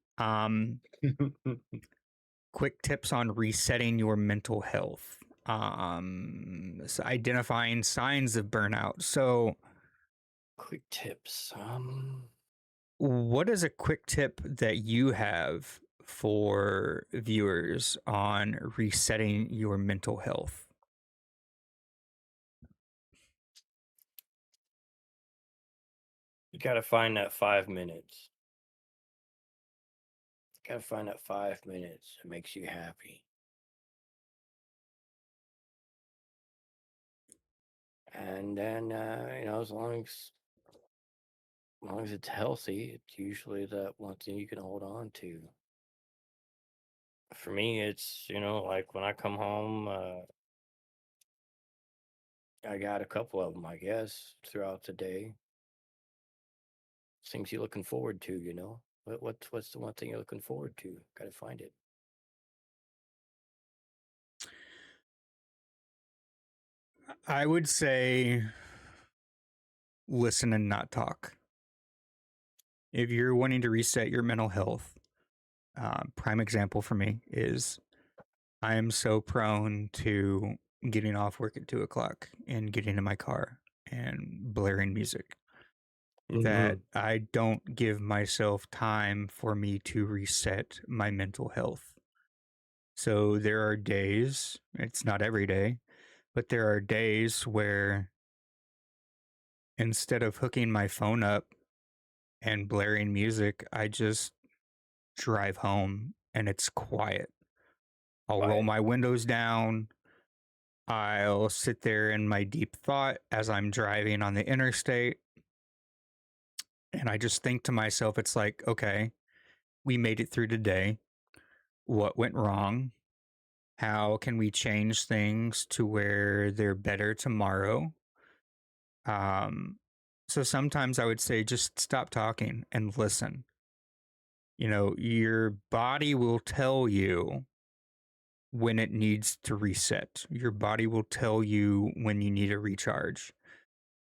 Quick tips on resetting your mental health. So identifying signs of burnout. So,
Quick tips.
what is a quick tip that you have for viewers on resetting your mental health?
You got to find that 5 minutes. Got to find that 5 minutes that makes you happy. And then, as long as it's healthy, it's usually that one thing you can hold on to. For me, it's, like when I come home, I got a couple of them, I guess, throughout the day. Things you're looking forward to. What's the one thing you're looking forward to? Got to find it.
I would say listen and not talk. If you're wanting to reset your mental health, prime example for me is I am so prone to getting off work at 2 o'clock and getting in my car and blaring music that I don't give myself time for me to reset my mental health. So there are days, it's not every day, but there are days where instead of hooking my phone up and blaring music, I just drive home and it's quiet. I'll roll
Right.
my windows down. I'll sit there in my deep thought as I'm driving on the interstate. And I just think to myself, it's like, okay, we made it through today. What went wrong? How can we change things to where they're better tomorrow? Um, so sometimes I would say just stop talking and listen. You know, your body will tell you when it needs to reset. Your body will tell you when you need a recharge.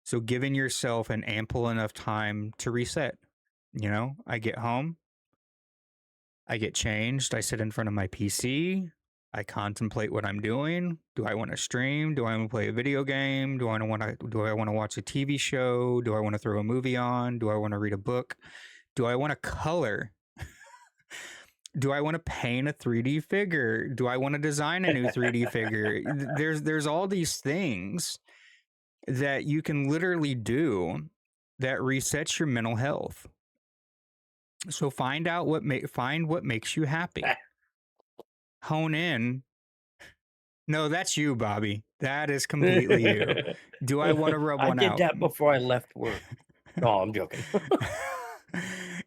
So giving yourself an ample enough time to reset. You know, I get home, I get changed. I sit in front of my PC. I contemplate what I'm doing. Do I want to stream? Do I want to play a video game? Do I want to watch a TV show? Do I want to throw a movie on? Do I want to read a book? Do I want to color? Do I want to paint a 3D figure? Do I want to design a new 3D figure? There's all these things that you can literally do that resets your mental health. So find what makes you happy. Hone in. No, that's you, Bobby. That is completely you. Do I want to rub one
I did
out?
that before I left work. No, I'm joking.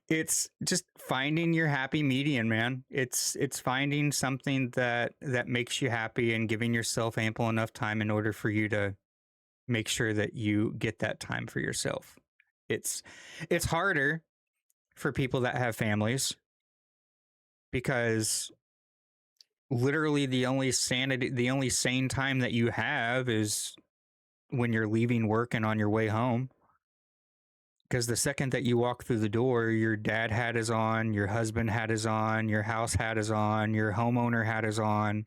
It's just finding your happy median, man. It's finding something that makes you happy and giving yourself ample enough time in order for you to make sure that you get that time for yourself. It's harder for people that have families because literally the only sane time that you have is when you're leaving work and on your way home. Because the second that you walk through the door, your dad hat is on, your husband hat is on, your house hat is on, your homeowner hat is on,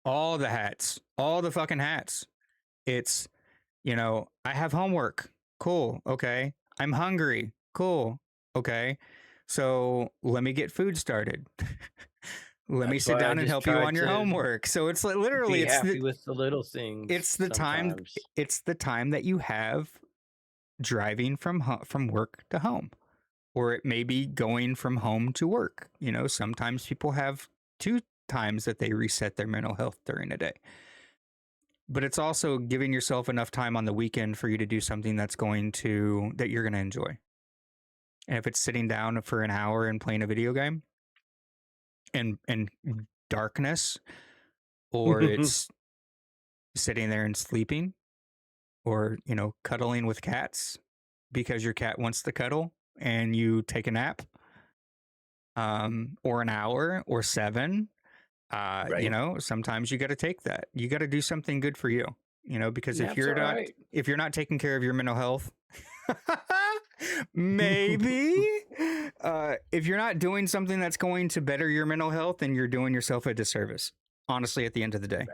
all the hats, all the fucking hats. It's, I have homework. Cool. Okay. I'm hungry. Cool. Okay. So let me get food started. Let me
That's
sit
why I
down and
just
help you
try
on your
to
homework. So it's like literally
be happy with the little things.
it's the time
sometimes.
it's the time that you have driving from work to home, or it may be going from home to work. Sometimes people have two times that they reset their mental health during a day. But it's also giving yourself enough time on the weekend for you to do something that you're going to enjoy. And if it's sitting down for an hour and playing a video game in darkness, or it's sitting there and sleeping, or cuddling with cats because your cat wants to cuddle and you take a nap, or an hour or 7,
Right.
sometimes you got to take that. You got to do something good for you, because if
That's
you're
all
not
right.
if you're not taking care of your mental health, maybe if you're not doing something that's going to better your mental health, then you're doing yourself a disservice, honestly, at the end of the day.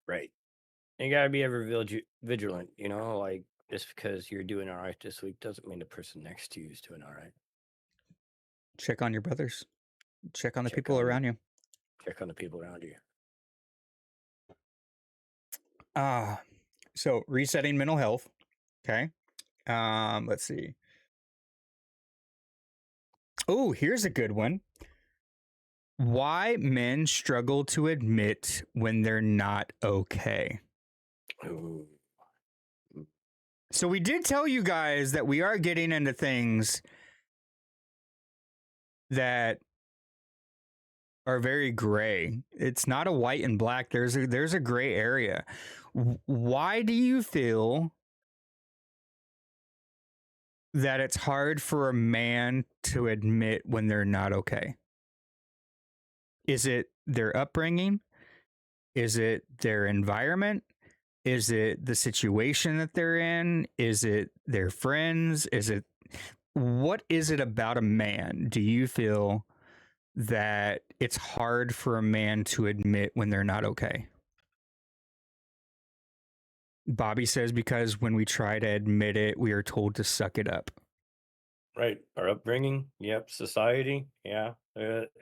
Right. You gotta be ever vigilant, like just because you're doing all right this week doesn't mean the person next to you is doing all right.
Check on your brothers. Check on the
Check
people
on
around you.
check on the people around you.
So resetting mental health. Okay. Let's see. Oh, here's a good one. Why men struggle to admit when they're not okay.
Ooh.
So we did tell you guys that we are getting into things that are very gray. It's not a white and black. There's a gray area. Why do you feel that it's hard for a man to admit when they're not okay? Is it their upbringing? Is it their environment? Is it the situation that they're in? Is it their friends? What is it about a man, do you feel, that it's hard for a man to admit when they're not okay? Bobby says because when we try to admit it, we are told to suck it up.
Right. Our upbringing. Yep. Society. Yeah.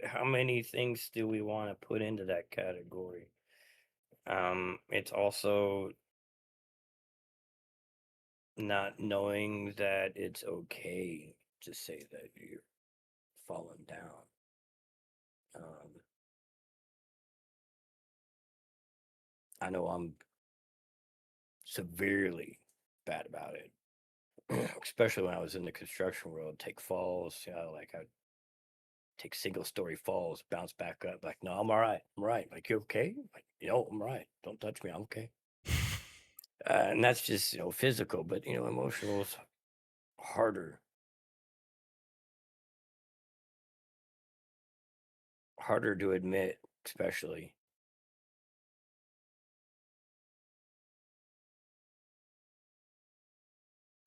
How many things do we want to put into that category? It's also not knowing that it's okay to say that you're falling down. I know I'm severely bad about it, especially when I was in the construction world. Take falls, like I take single story falls, bounce back up. Like, no, I'm all right. I'm all right. Like, you okay? Like, I'm all right. Don't touch me. I'm okay. And that's just physical, but emotional is harder to admit, especially.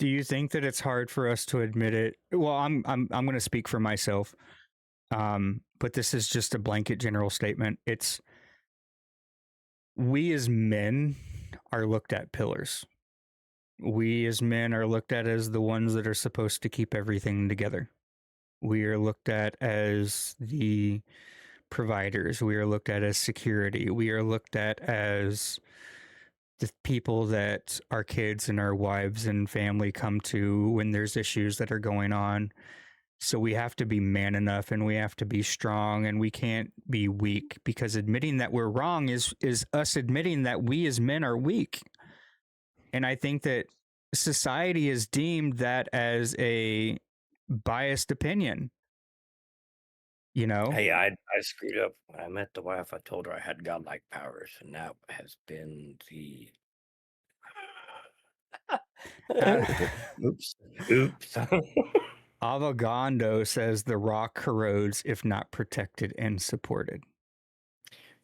Do you think that it's hard for us to admit it? Well, I'm going to speak for myself, but this is just a blanket general statement. It's we as men are looked at pillars. We as men are looked at as the ones that are supposed to keep everything together. We are looked at as the providers. We are looked at as security. We are looked at as the people that our kids and our wives and family come to when there's issues that are going on. So we have to be man enough and we have to be strong and we can't be weak, because admitting that we're wrong is us admitting that we as men are weak. And I think that society has deemed that as a biased opinion. You know?
Hey, I screwed up when I met the wife. I told her I had godlike powers, and that has been the oops, oops.
Avogondo says the rock corrodes if not protected and supported.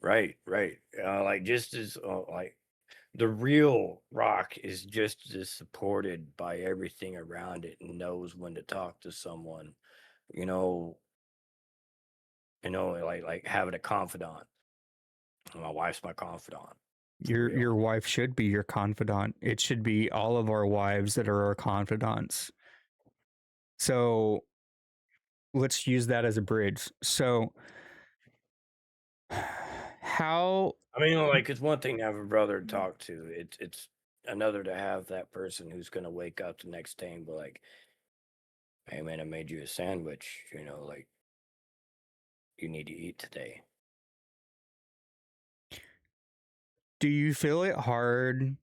Right, right. Like just as like the real rock is just as supported by everything around it and knows when to talk to someone. You know, like having a confidant. My wife's my confidant.
Your wife should be your confidant. It should be all of our wives that are our confidants. So let's use that as a bridge. So how
I mean, like it's one thing to have a brother to talk to. It's another to have that person who's gonna wake up the next day and be like, "Hey man, I made you a sandwich. Like you need to eat today."
do you feel it hard?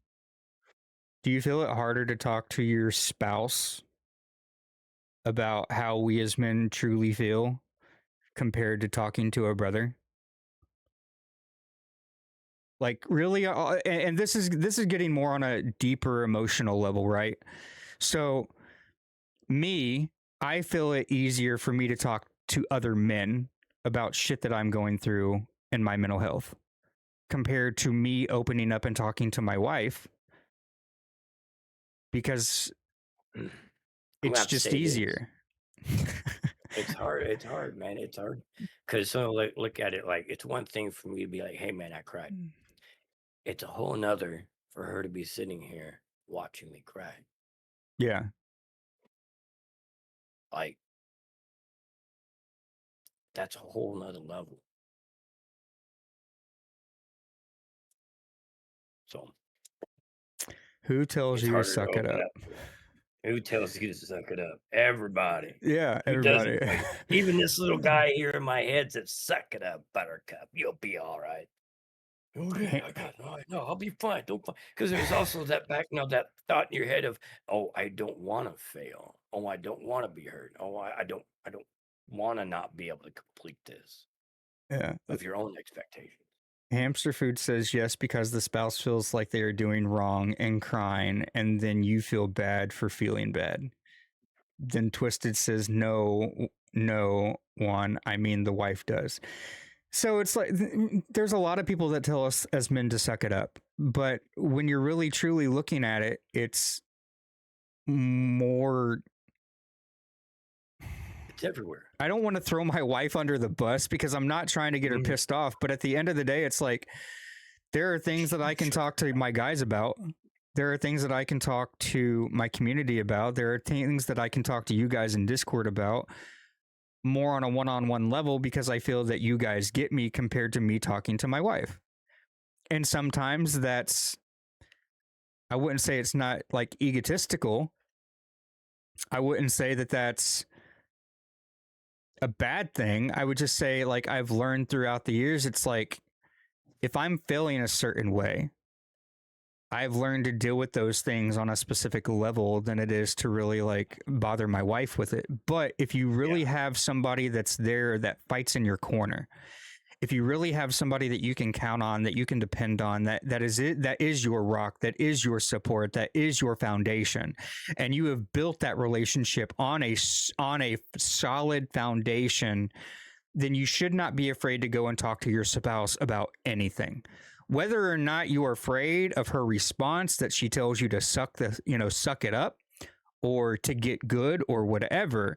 Do you feel it harder to talk to your spouse about how we as men truly feel compared to talking to a brother? Like really, and this is getting more on a deeper emotional level, right? So me, I feel it easier for me to talk to other men about shit that I'm going through in my mental health compared to me opening up and talking to my wife, because
I'm gonna
it's
have to
just
say this.
easier.
It's hard. It's hard, man. It's hard because look at it like it's one thing for me to be like, "Hey man, I cried." It's a whole nother for her to be sitting here watching me cry.
Yeah.
Like that's a whole nother level. So
Who tells
it's
you to
harder to
suck it
open
up?
up to. Who tells you to suck it up? Everybody.
Yeah,
Who
everybody.
doesn't? Like, even this little guy here in my head said, "Suck it up, Buttercup. You'll be all right." Okay, I got no. I'll be fine. Don't because there's also that that thought in your head of, "Oh, I don't want to fail. Oh, I don't want to be hurt. Oh, I don't want to not be able to complete this."
Yeah.
Of your own expectations.
Hamster food says yes because the spouse feels like they are doing wrong and crying, and then you feel bad for feeling bad. Then Twisted says no, one. I mean, the wife does. So it's like there's a lot of people that tell us as men to suck it up, but when you're really truly looking at it, it's more.
It's everywhere.
I don't want to throw my wife under the bus because I'm not trying to get her pissed off, but at the end of the day, it's like there are things that I can talk to my guys about. There are things that I can talk to my community about. There are things that I can talk to you guys in Discord about more on a one-on-one level because I feel that you guys get me compared to me talking to my wife. And sometimes I wouldn't say it's not like egotistical. I wouldn't say that that's a bad thing. I would just say, like, I've learned throughout the years, it's like if I'm feeling a certain way, I've learned to deal with those things on a specific level than it is to really like bother my wife with it. But if you really have somebody that's there that fights in your corner, if you really have somebody that you can count on, that you can depend on, that is your rock, that is your support, that is your foundation, and you have built that relationship on a solid foundation, then you should not be afraid to go and talk to your spouse about anything. Whether or not you are afraid of her response that she tells you to suck it up, or to get good or whatever.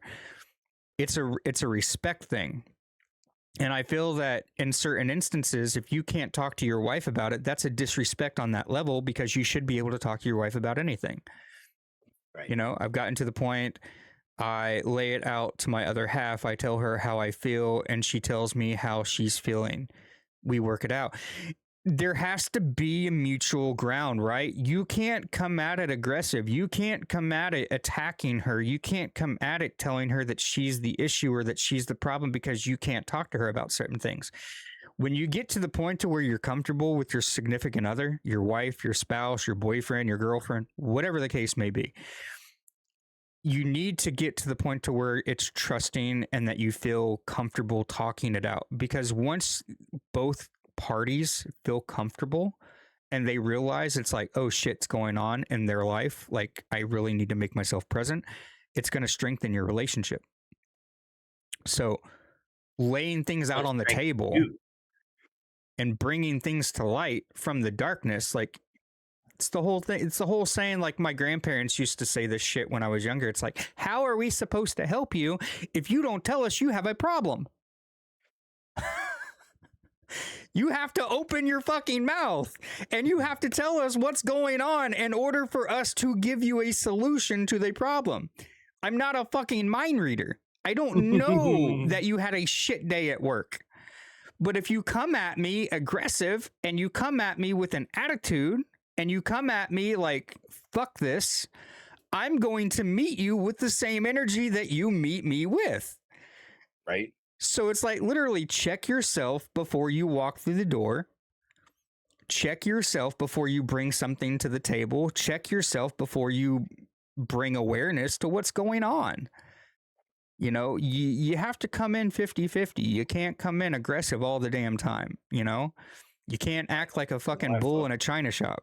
It's a respect thing. And I feel that in certain instances, if you can't talk to your wife about it, that's a disrespect on that level, because you should be able to talk to your wife about anything.
Right.
You know, I've gotten to the point, I lay it out to my other half. I tell her how I feel, and she tells me how she's feeling. We work it out. There has to be a mutual ground, right? You can't come at it aggressive. You can't come at it attacking her. You can't come at it telling her that she's the issue or that she's the problem, because you can't talk to her about certain things. When you get to the point to where you're comfortable with your significant other, your wife, your spouse, your boyfriend, your girlfriend, whatever the case may be, you need to get to the point to where it's trusting and that you feel comfortable talking it out. Because once both parties feel comfortable and they realize it's like, oh, shit's going on in their life, like I really need to make myself present, it's going to strengthen your relationship. So laying things out on the table and bringing things to light from the darkness, like, it's the whole thing. It's the whole saying, like my grandparents used to say this shit when I was younger. It's like, how are we supposed to help you if you don't tell us you have a problem? You have to open your fucking mouth and you have to tell us what's going on in order for us to give you a solution to the problem. I'm not a fucking mind reader. I don't know that you had a shit day at work. But if you come at me aggressive and you come at me with an attitude and you come at me like, fuck this, I'm going to meet you with the same energy that you meet me with.
Right.
So it's like, literally check yourself before you walk through the door. Check yourself before you bring something to the table. Check yourself before you bring awareness to what's going on. You know, you have to come in 50-50. You can't come in aggressive all the damn time, you know? You can't act like a fucking bull in a china shop.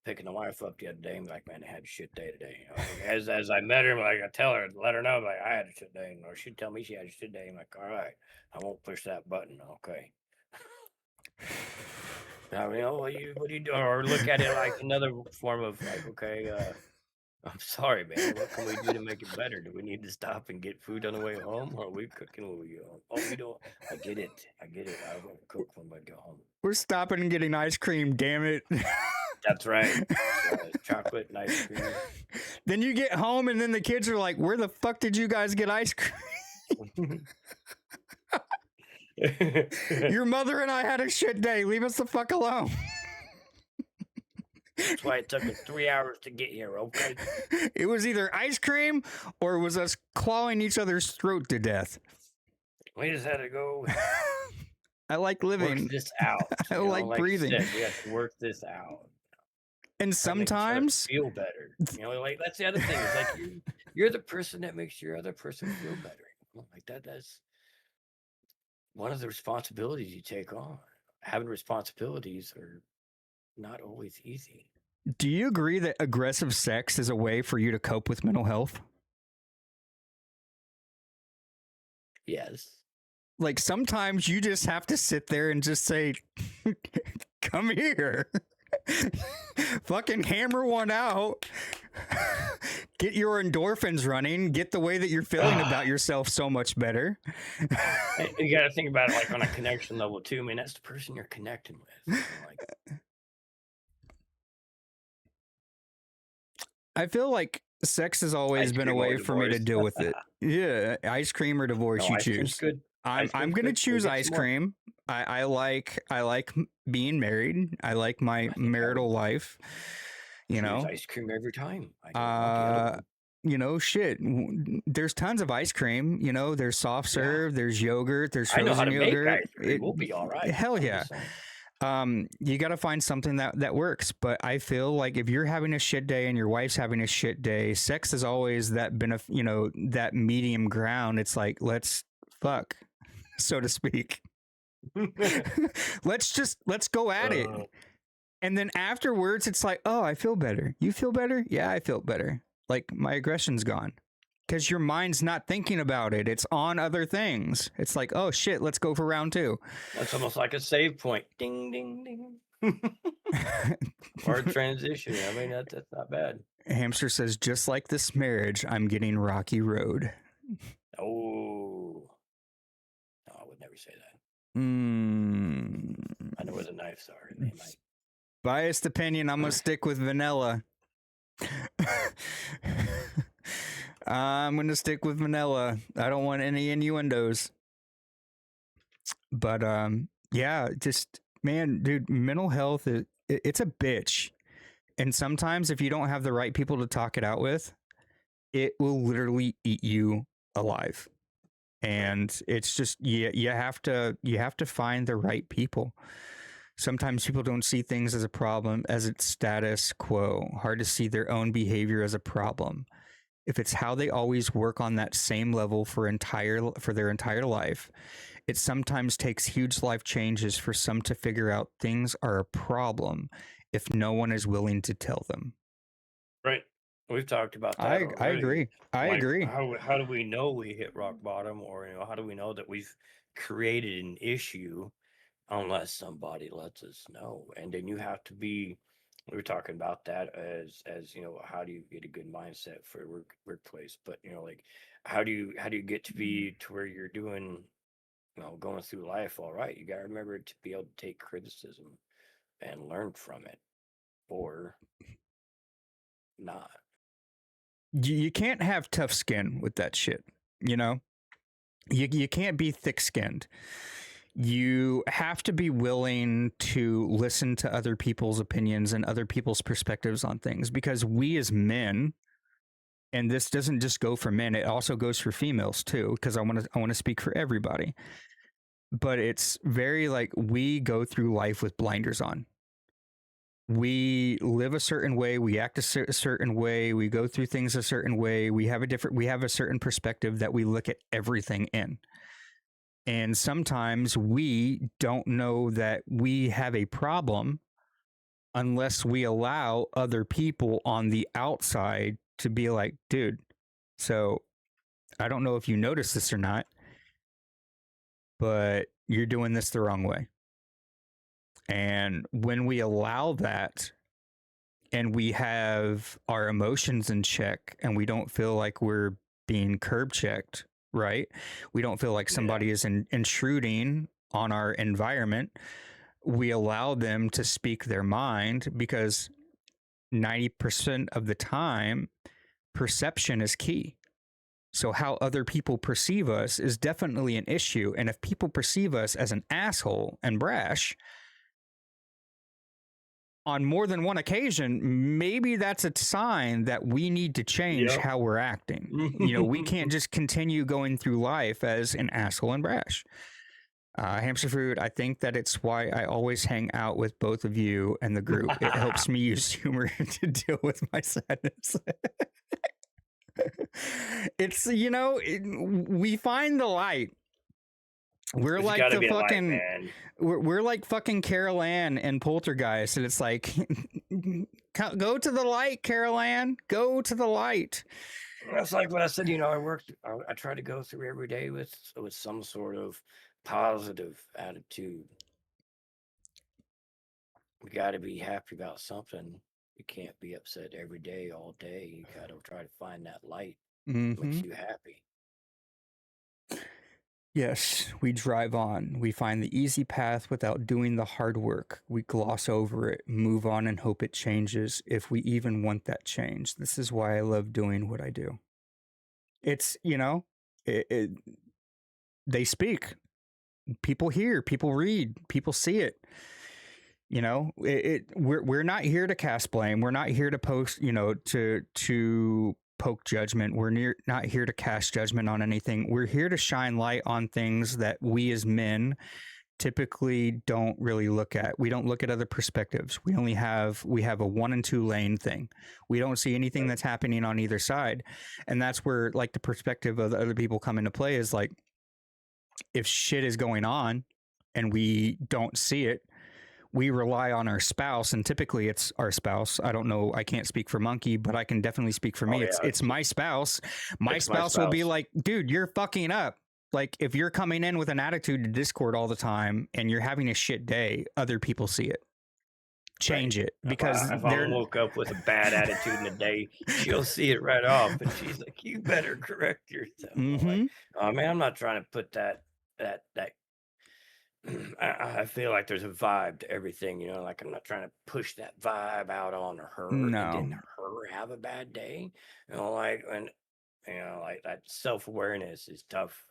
Picking the wife up the other day, I'm like, man, I had a shit day today. You know? As I met her, like, I tell her, let her know, like, I had a shit day, or she'd tell me she had a shit day. I'm like, all right, I won't push that button, okay? Now, you know, what are you doing? Or look at it like another form of like, okay, I'm sorry, man. What can we do to make it better? Do we need to stop and get food on the way home, or are we cooking when we get home? Oh, we don't. I get it. I won't cook when I get home.
We're stopping and getting ice cream, damn it.
That's right. Chocolate and ice cream.
Then you get home and then the kids are like, where the fuck did you guys get ice cream? Your mother and I had a shit day. Leave us the fuck alone.
That's why it took us 3 hours to get here, okay?
It was either ice cream or it was us clawing each other's throat to death.
We just had to go.
I like living.
Work this out.
I like breathing.
Said, we have to work this out.
And sometimes
feel better. You know, like that's the other thing. It's like you're the person that makes your other person feel better. Like that's one of the responsibilities you take on. Having responsibilities are not always easy.
Do you agree that aggressive sex is a way for you to cope with mental health?
Yes.
Like sometimes you just have to sit there and just say, come here. Fucking hammer one out. Get your endorphins running. Get the way that you're feeling about yourself so much better.
You got to think about it like on a connection level too. I mean, that's the person you're connecting with. Like,
I feel like sex has always been a way for me to deal with it. Yeah, ice cream or divorce, you choose.
Good.
I'm gonna choose ice cream. I like being married. I like my marital life. You know,
ice cream every time.
You know, shit. There's tons of ice cream. You know, there's soft serve. There's yogurt. There's frozen
I know how to
yogurt.
make ice cream. We'll be all right.
Hell yeah. You got to find something that works. But I feel like if you're having a shit day and your wife's having a shit day, sex is always that that medium ground. It's like, let's fuck, so to speak. let's go at it. And then afterwards, it's like, oh, I feel better. You feel better? Yeah, I feel better. Like my aggression's gone. Because your mind's not thinking about it. It's on other things. It's like, oh, shit, let's go for round 2.
That's almost like a save point. Ding, ding, ding. Or a transition. I mean, that's not bad.
Hamster says, just like this marriage, I'm getting rocky road.
Oh, no, I would never say that. I know where the knives are. They might.
Biased opinion, I'm going to stick with vanilla. I'm going to stick with vanilla. I don't want any innuendos. But yeah, just, man, dude, mental health, it's a bitch. And sometimes if you don't have the right people to talk it out with, it will literally eat you alive. And it's just, you have to find the right people. Sometimes people don't see things as a problem, as it's status quo. Hard to see their own behavior as a problem. If it's how they always work on that same level for their entire life, it sometimes takes huge life changes for some to figure out things are a problem if no one is willing to tell them.
Right. We've talked about that.
I agree. I agree.
How do we know we hit rock bottom, or how do we know that we've created an issue unless somebody lets us know? And then you have to be. We were talking about that as how do you get a good mindset for workplace? But like how do you get to be to where you're doing going through life all right? You got to remember to be able to take criticism and learn from it, or not.
You can't have tough skin with that shit. You can't be thick-skinned. You have to be willing to listen to other people's opinions and other people's perspectives on things, because we as men, and this doesn't just go for men, it also goes for females too, because I want to speak for everybody. But it's very like we go through life with blinders on. We live a certain way, we act a certain way, we go through things a certain way, we have a certain perspective that we look at everything in. And sometimes we don't know that we have a problem unless we allow other people on the outside to be like, dude, so I don't know if you notice this or not, but you're doing this the wrong way. And when we allow that and we have our emotions in check and we don't feel like we're being curb checked, right? We don't feel like somebody is intruding on our environment. We allow them to speak their mind, because 90% of the time, perception is key. So how other people perceive us is definitely an issue. And if people perceive us as an asshole and brash on more than one occasion, maybe that's a sign that we need to change how we're acting. We can't just continue going through life as an asshole and brash. Hamster Fruit, I think that it's why I always hang out with both of you and the group. It helps me use humor to deal with my sadness. It's, we find the light. We're like the fucking, we're like fucking Carol Ann and Poltergeist, and it's like, go to the light, Carol Ann, go to the light.
That's like what I said. I try to go through every day with some sort of positive attitude. You got to be happy about something. You can't be upset every day, all day. You got to try to find that light. Makes you happy.
Yes, we drive on. We find the easy path without doing the hard work. We gloss over it, move on, and hope it changes, if we even want that change. This is why I love doing what I do. It's, they speak. People hear, people read, people see it. We're not here to cast blame. We're not here to post, to poke judgment. We're not here to cast judgment on anything. We're here to shine light on things that we as men typically don't really look at. We don't look at other perspectives. We have a 1 and 2 lane thing. We don't see anything that's happening on either side. And that's where like the perspective of the other people come into play, is like, if shit is going on and we don't see it, we rely on our spouse, and typically it's our spouse. I don't know. I can't speak for Monkey, but I can definitely speak for me. It's my spouse. My spouse will be like, dude, you're fucking up. Like, if you're coming in with an attitude to Discord all the time and you're having a shit day, other people see it. change it
If
because
I
they're
woke up with a bad attitude in the day, she'll see it right off, and she's like, "You better correct yourself." I'm like,
Mhm.
"Oh man, I'm not trying to put that." I feel like there's a vibe to everything, you know. Like I'm not trying to push that vibe out on her, and
No.
then her have a bad day. You know, like and you know, like that self awareness is tough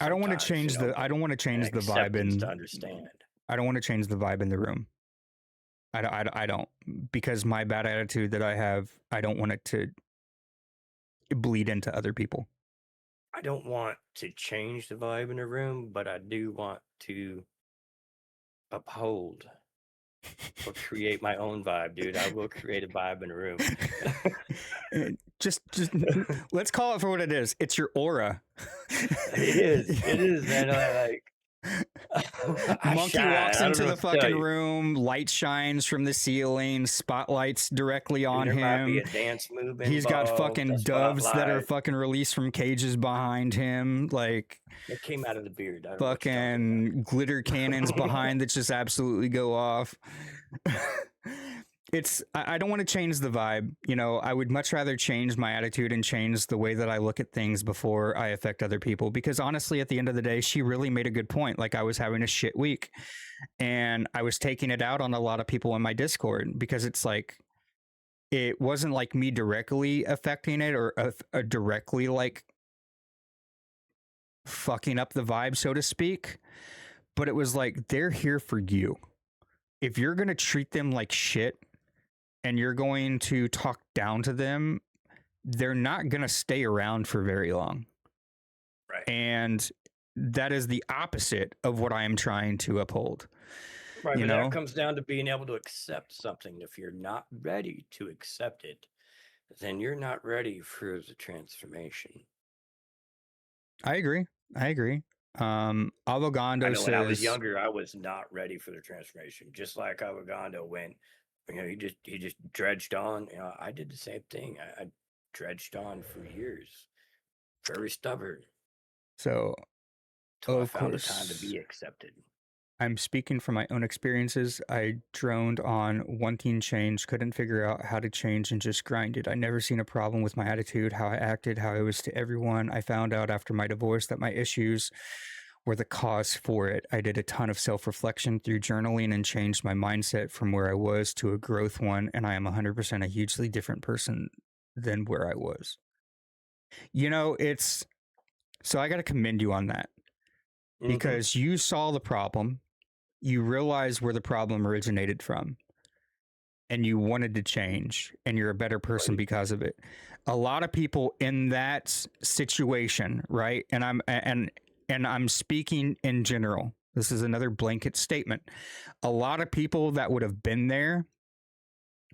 I don't want to
sometimes. You
change
know,
the I don't want to
and
change the vibe
acceptance to
in
understand.
I don't want to change the vibe in the room. I don't because my bad attitude that I have, I don't want it to bleed into other people.
I don't want to change the vibe in the room, but I do want to uphold or create my own vibe, dude. I will create a vibe in a room.
just let's call it for what it is. It's your aura.
It is, man. Like I
Monkey
shine.
walks
I don't
into
know
the
what to tell
fucking
you.
room, light shines from the ceiling, spotlights directly
And
on
there might be
him.
a dance move
He's got
involved, a
fucking doves that are
spotlight.
fucking released from cages behind him, like
It came out of the beard. I don't know what you're talking
fucking glitter cannons
about.
behind that just absolutely go off. I don't want to change the vibe. You know, I would much rather change my attitude and change the way that I look at things before I affect other people. Because honestly, at the end of the day, she really made a good point. Like I was having a shit week and I was taking it out on a lot of people in my Discord because it's like, it wasn't like me directly affecting it or directly like fucking up the vibe, so to speak. But it was like, they're here for you. If you're going to treat them like shit, and you're going to talk down to them, they're not going to stay around for very long.
Right.
And that is the opposite of what I am trying to uphold.
Right,
You
but
know,
that comes down to being able to accept something. If you're not ready to accept it, then you're not ready for the transformation.
I agree.
I
Avogando
know when I was
says,
younger, I was not ready for the transformation. Just like Avogando when you know he just dredged on. You know, I did the same thing. I dredged on for years, very stubborn,
so,
till I
of
found a time to
course,
be accepted.
I'm speaking from my own experiences. I droned on wanting change, couldn't figure out how to change, and just grinded. I never seen a problem with my attitude, how I acted, how I was to everyone. I found out after my divorce that my issues were the cause for it. I did a ton of self reflection through journaling and changed my mindset from where I was to a growth one. And I am 100% a hugely different person than where I was. You know, it's so I got to commend you on that because you saw the problem, you realized where the problem originated from, and you wanted to change, and you're a better person
Right.
because of it. A lot of people in that situation, right? And I'm speaking in general. This is another blanket statement. A lot of people that would have been there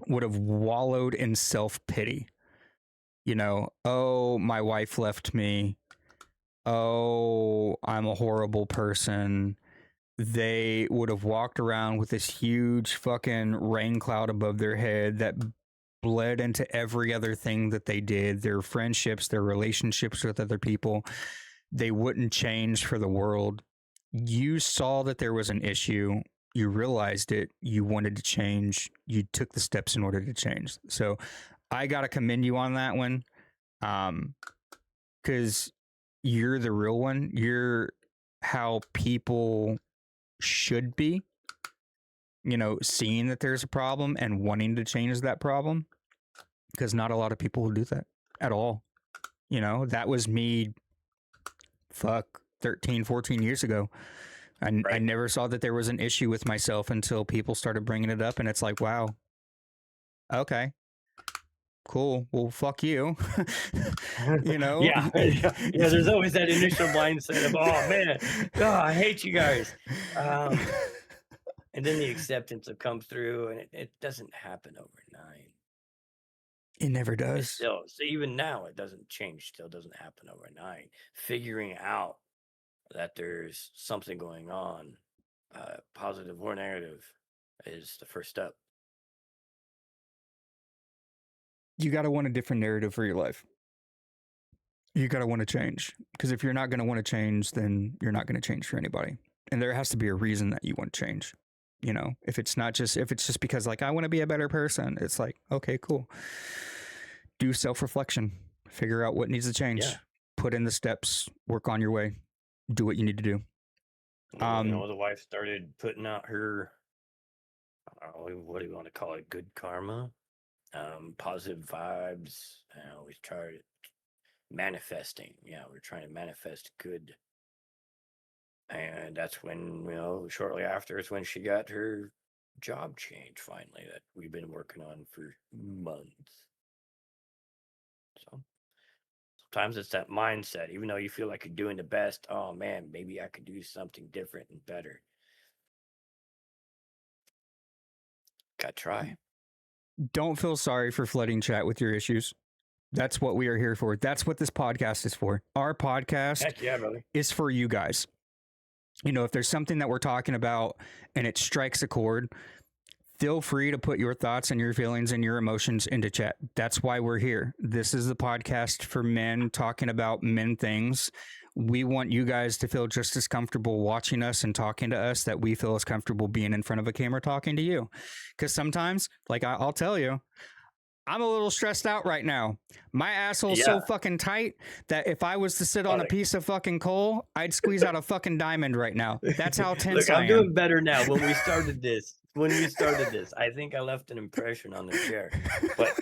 would have wallowed in self-pity. You know, oh, my wife left me. Oh, I'm a horrible person. They would have walked around with this huge fucking rain cloud above their head that bled into every other thing that they did, their friendships, their relationships with other people. They wouldn't change for the world. You saw that there was an issue, you realized it, you wanted to change, you took the steps in order to change. So I got to commend you on that one. Because you're the real one. You're how people should be, you know, seeing that there's a problem and wanting to change that problem, because not a lot of people will do that at all. You know, that was me 13, 14 years ago. I
Right.
never saw that there was an issue with myself until people started bringing it up, and it's like, wow, okay, cool, well, fuck you. You know.
Yeah, yeah, yeah. There's always that initial mindset of, oh man, oh, I hate you guys. And then the acceptance will come through, and it doesn't happen overnight.
It never
It
does.
still, so even now, it doesn't change. Still doesn't happen overnight. Figuring out that there's something going on, positive or negative, is the first step.
You got to want a different narrative for your life. You got to want to change, because if you're not going to want to change, then you're not going to change for anybody. And there has to be a reason that you want to change. You know, if it's just because like I want to be a better person, it's like, okay, cool. Do self-reflection, figure out what needs to change,
Yeah.
put in the steps, work on your way, do what you need to do.
The wife started putting out her, what do you want to call it? Good karma, positive vibes. We started manifesting. Yeah, we're trying to manifest good. And that's when, shortly after is when she got her job change finally that we've been working on for months. So sometimes it's that mindset, even though you feel like you're doing the best, oh man, maybe I could do something different and better. Gotta try.
Don't feel sorry for flooding chat with your issues. That's what we are here for. That's what this podcast is for. Our podcast
Heck yeah, brother.
is for you guys. You know, if there's something that we're talking about and it strikes a chord, feel free to put your thoughts and your feelings and your emotions into chat. That's why we're here. This is the podcast for men talking about men things. We want you guys to feel just as comfortable watching us and talking to us that we feel as comfortable being in front of a camera talking to you. Because sometimes, like I'll tell you, I'm a little stressed out right now. My asshole's so fucking tight that if I was to sit on a piece of fucking coal, I'd squeeze out a fucking diamond right now. That's how tense
Look,
I
I'm
am.
doing better now. When we started this, I think I left an impression on the chair. But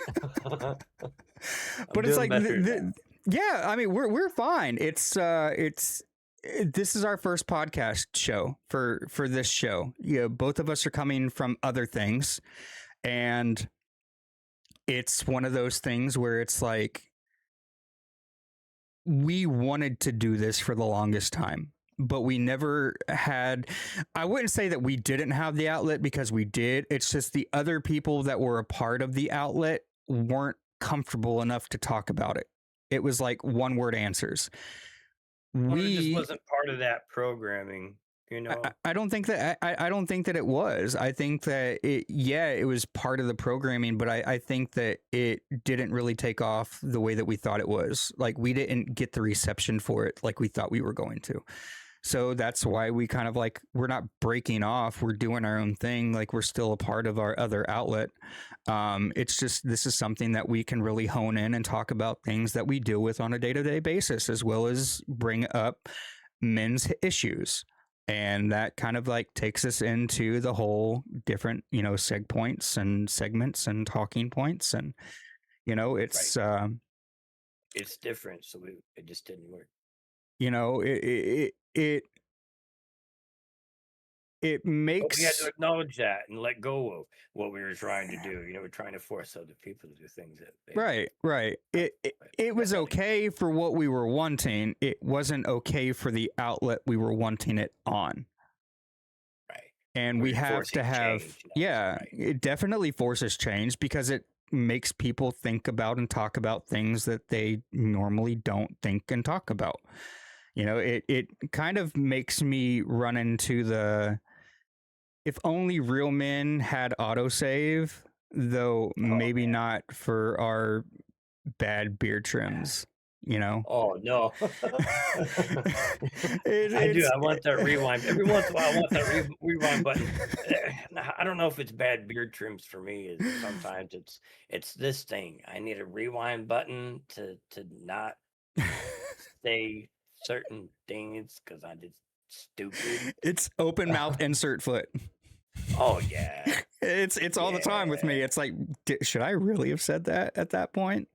But it's like yeah, I mean we're fine. This is our first podcast show for this show. Yeah, both of us are coming from other things, and it's one of those things where it's like we wanted to do this for the longest time, but we never had. I wouldn't say that we didn't have the outlet, because we did. It's just the other people that were a part of the outlet weren't comfortable enough to talk about it. It was like one word answers.
it just wasn't part of that programming.
I don't think that I don't think that it was. I think that it was part of the programming, but I think that it didn't really take off the way that we thought it was. Like, we didn't get the reception for it like we thought we were going to. So that's why we kind of like, we're not breaking off. We're doing our own thing. Like, we're still a part of our other outlet. It's just, this is something that we can really hone in and talk about things that we deal with on a day-to-day basis, as well as bring up men's issues. And that kind of like takes us into the whole different, seg points and segments and talking points. And, it's,
it's different. So it just didn't work.
It makes.
But we had to acknowledge that and let go of what we were trying to do. We're trying to force other people to do things that
right. It was okay for what we were wanting. It wasn't okay for the outlet we were wanting it on.
Right.
And we have to have, it definitely forces change, because it makes people think about and talk about things that they normally don't think and talk about. It kind of makes me run into the, if only real men had autosave, though maybe not for our bad beard trims,
Oh no. I do. I want that rewind. Every once in a while I want that rewind button. I don't know if it's bad beard trims for me. Sometimes it's this thing. I need a rewind button to not say certain things because I did stupid.
It's open mouth insert foot.
Oh yeah.
It's all the time with me. It's like, should I really have said that at that point?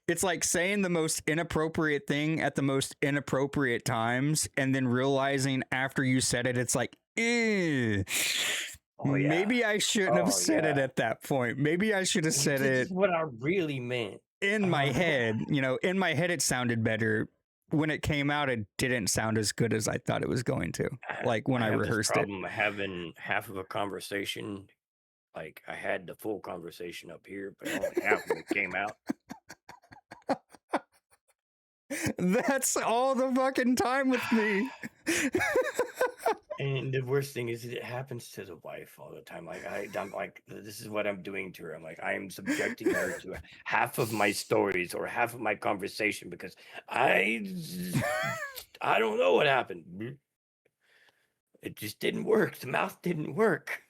It's like saying the most inappropriate thing at the most inappropriate times, and then realizing after you said it, it's like, maybe I shouldn't have said it at that point. Maybe I should have said
This is what I really meant.
In my head. In my head it sounded better. When it came out, it didn't sound as good as I thought it was going to. Like when I rehearsed it.
Having half of a conversation. Like, I had the full conversation up here, but only half of it came out.
That's all the fucking time with me.
And the worst thing is it happens to the wife all the time. Like, I'm like, this is what I'm doing to her. I'm like, I am subjecting her to half of my stories or half of my conversation because I don't know what happened. It just didn't work. The mouth didn't work.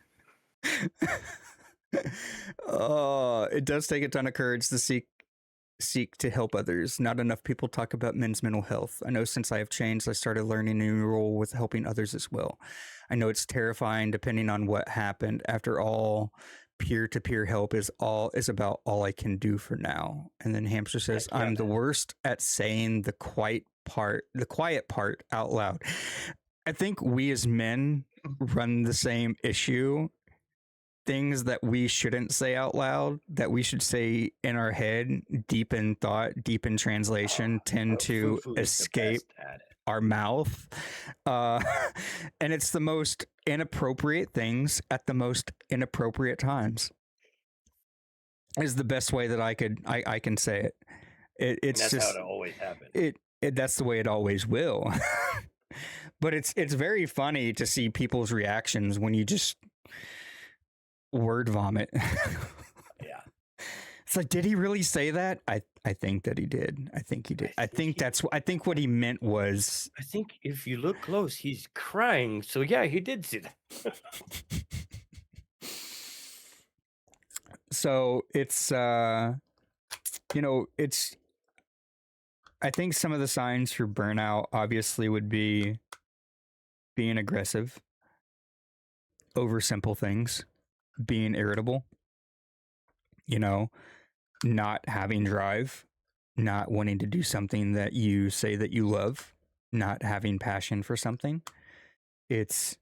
It does take a ton of courage to seek to help others. Not enough people talk about men's mental health. I know since I have changed, I started learning a new role with helping others as well. I know it's terrifying depending on what happened. After all, peer-to-peer help is about all I can do for now. And then Hamster says,
Heck yeah,
I'm the
man.
worst at saying the quiet part out loud. I think we as men run the same issue. Things that we shouldn't say out loud, that we should say in our head, deep in thought, deep in translation, tend to
Fufu is the
escape
best at it.
our mouth. And it's the most inappropriate things at the most inappropriate times is the best way that I can say it. It's
That's
just
how it always happens.
That's the way it always will. But it's very funny to see people's reactions when you just word vomit.
Yeah.
It's like, did he really say that? I think that he did. I think he did. I think what he meant was.
I think if you look close, he's crying. So yeah, he did see that.
So it's it's. I think some of the signs for burnout obviously would be being aggressive over simple things, being irritable, not having drive, not wanting to do something that you say that you love, not having passion for something. It's,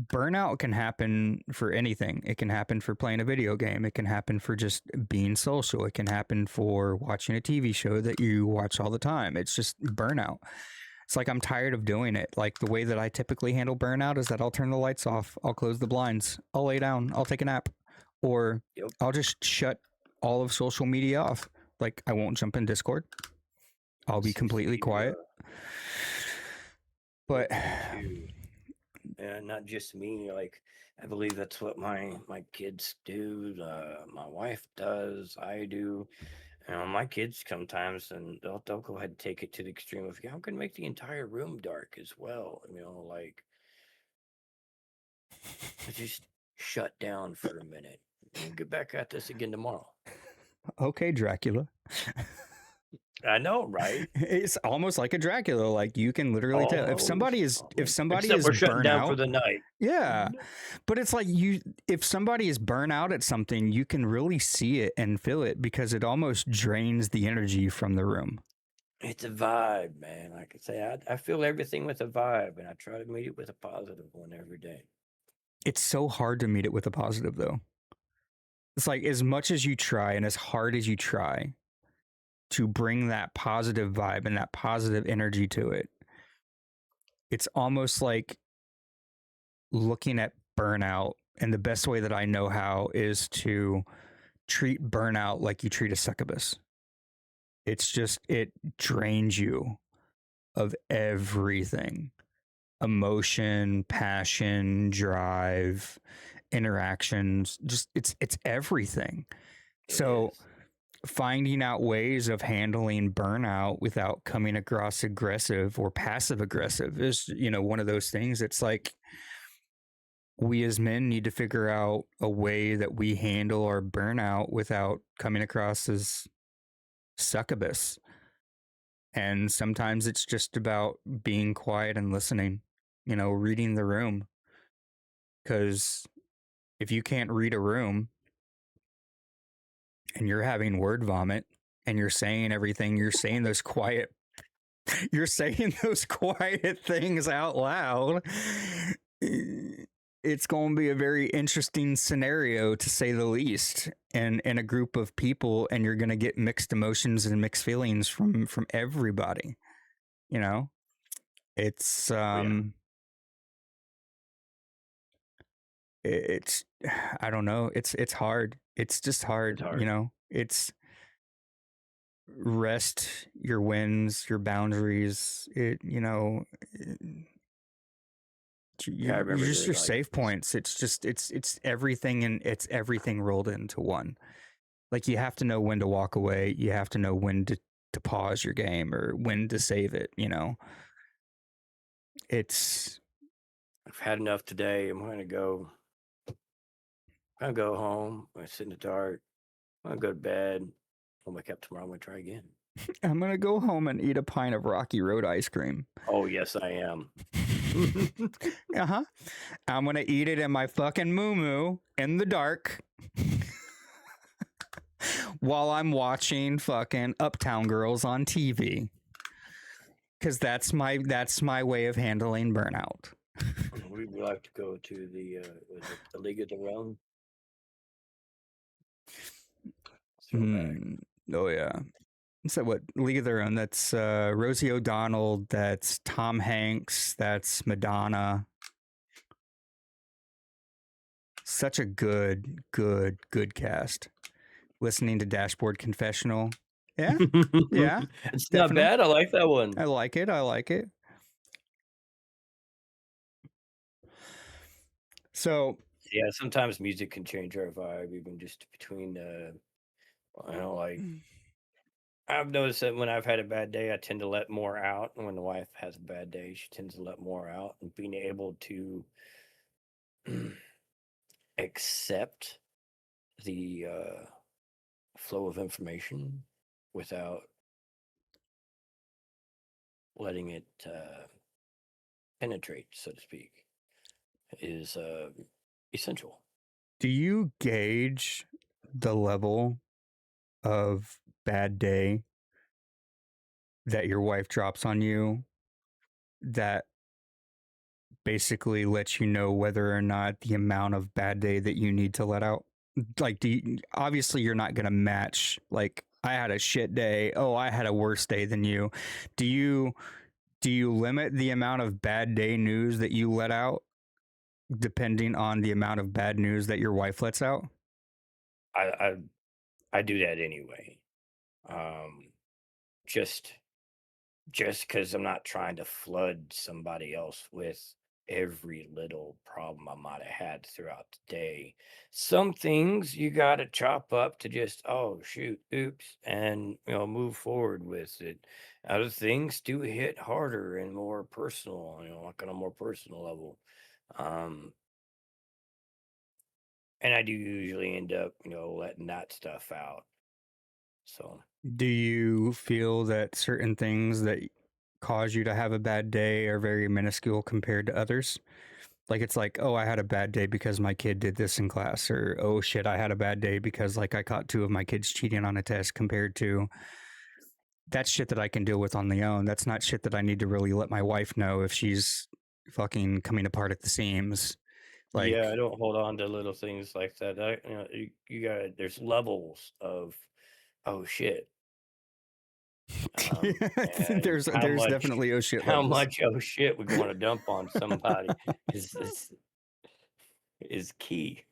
burnout can happen for anything. It can happen for playing a video game. It can happen for just being social. It can happen for watching a TV show that you watch all the time. It's just burnout. It's like I'm tired of doing it. Like the way that I typically handle burnout is that I'll turn the lights off, I'll close the blinds, I'll lay down, I'll take a nap, or I'll just shut all of social media off. Like I won't jump in Discord. I'll be completely quiet. But
not just me. Like I believe that's what my kids do. My wife does. I do. My kids sometimes, and they'll go ahead and take it to the extreme of, I'm going to make the entire room dark as well. Like just shut down for a minute. We'll get back at this again tomorrow.
Okay, Dracula.
I know, right?
It's almost like a Dracula. Like you can literally tell if somebody is
Except
we're
shutting down for the night.
Yeah, but it's like if somebody is burnt out at something, you can really see it and feel it because it almost drains the energy from the room.
It's a vibe, man. Like I say, I feel everything with a vibe, and I try to meet it with a positive one every day.
It's so hard to meet it with a positive, though. It's like as much as you try and as hard as you try to bring that positive vibe and that positive energy to it, it's almost like looking at burnout. And the best way that I know how is to treat burnout like you treat a succubus. It's just, it drains you of everything: emotion, passion, drive, interactions. Just it's everything. So finding out ways of handling burnout without coming across aggressive or passive aggressive is, one of those things. It's like we as men need to figure out a way that we handle our burnout without coming across as succubus. And sometimes it's just about being quiet and listening, reading the room. Because if you can't read a room and you're having word vomit and you're saying everything, you're saying those quiet things out loud, it's going to be a very interesting scenario, to say the least, and in a group of people, and you're going to get mixed emotions and mixed feelings from everybody. It's it's I don't know, it's hard. It's just hard. It's rest your wins, your boundaries. You're just your safe points. It's just it's everything, and it's everything rolled into one. Like you have to know when to walk away. You have to know when to pause your game or when to save it. It's
I've had enough today. I'm gonna go. I'm gonna go home. I'm gonna sit in the dark. I'm gonna go to bed. I'll wake up tomorrow. I'm gonna try again.
I'm gonna go home and eat a pint of Rocky Road ice cream.
Oh yes, I am.
Uh-huh. I'm gonna eat it in my fucking moo in the dark while I'm watching fucking Uptown Girls on TV. Cause that's my way of handling burnout.
We would like to go to the League of Their Own. Throwback.
Oh yeah. So what, League of Their Own? That's Rosie O'Donnell, that's Tom Hanks, that's Madonna. Such a good cast. Listening to Dashboard Confessional. Yeah. Yeah.
It's
definitely.
not bad. I like that one.
I like it. So
yeah, sometimes music can change our vibe, even just between like I've noticed that when I've had a bad day, I tend to let more out. And when the wife has a bad day, she tends to let more out. And being able to accept the flow of information without letting it penetrate, so to speak, is essential.
do you gauge the level of bad day that your wife drops on you that basically lets you know whether or not the amount of bad day that you need to let out? Like, obviously you're not going to match, like, I had a shit day. Oh, I had a worse day than you. Do you limit the amount of bad day news that you let out depending on the amount of bad news that your wife lets out?
I do that anyway. Just because I'm not trying to flood somebody else with every little problem I might have had throughout the day. Some things you got to chop up to just, oh, shoot, oops, and, move forward with it. Other things do hit harder and more personal, like on a more personal level. And I do usually end up, letting that stuff out. So,
Do you feel that certain things that cause you to have a bad day are very minuscule compared to others? Like, it's like, oh, I had a bad day because my kid did this in class, or oh shit, I had a bad day because like I caught 2 of my kids cheating on a test, compared to that's shit that I can deal with on the own. That's not shit that I need to really let my wife know if she's fucking coming apart at the seams. Like,
yeah, I don't hold on to little things like that. You got there's levels of, oh shit. And
there's definitely oh shit
how
levels.
much oh shit we're going to dump on somebody is key.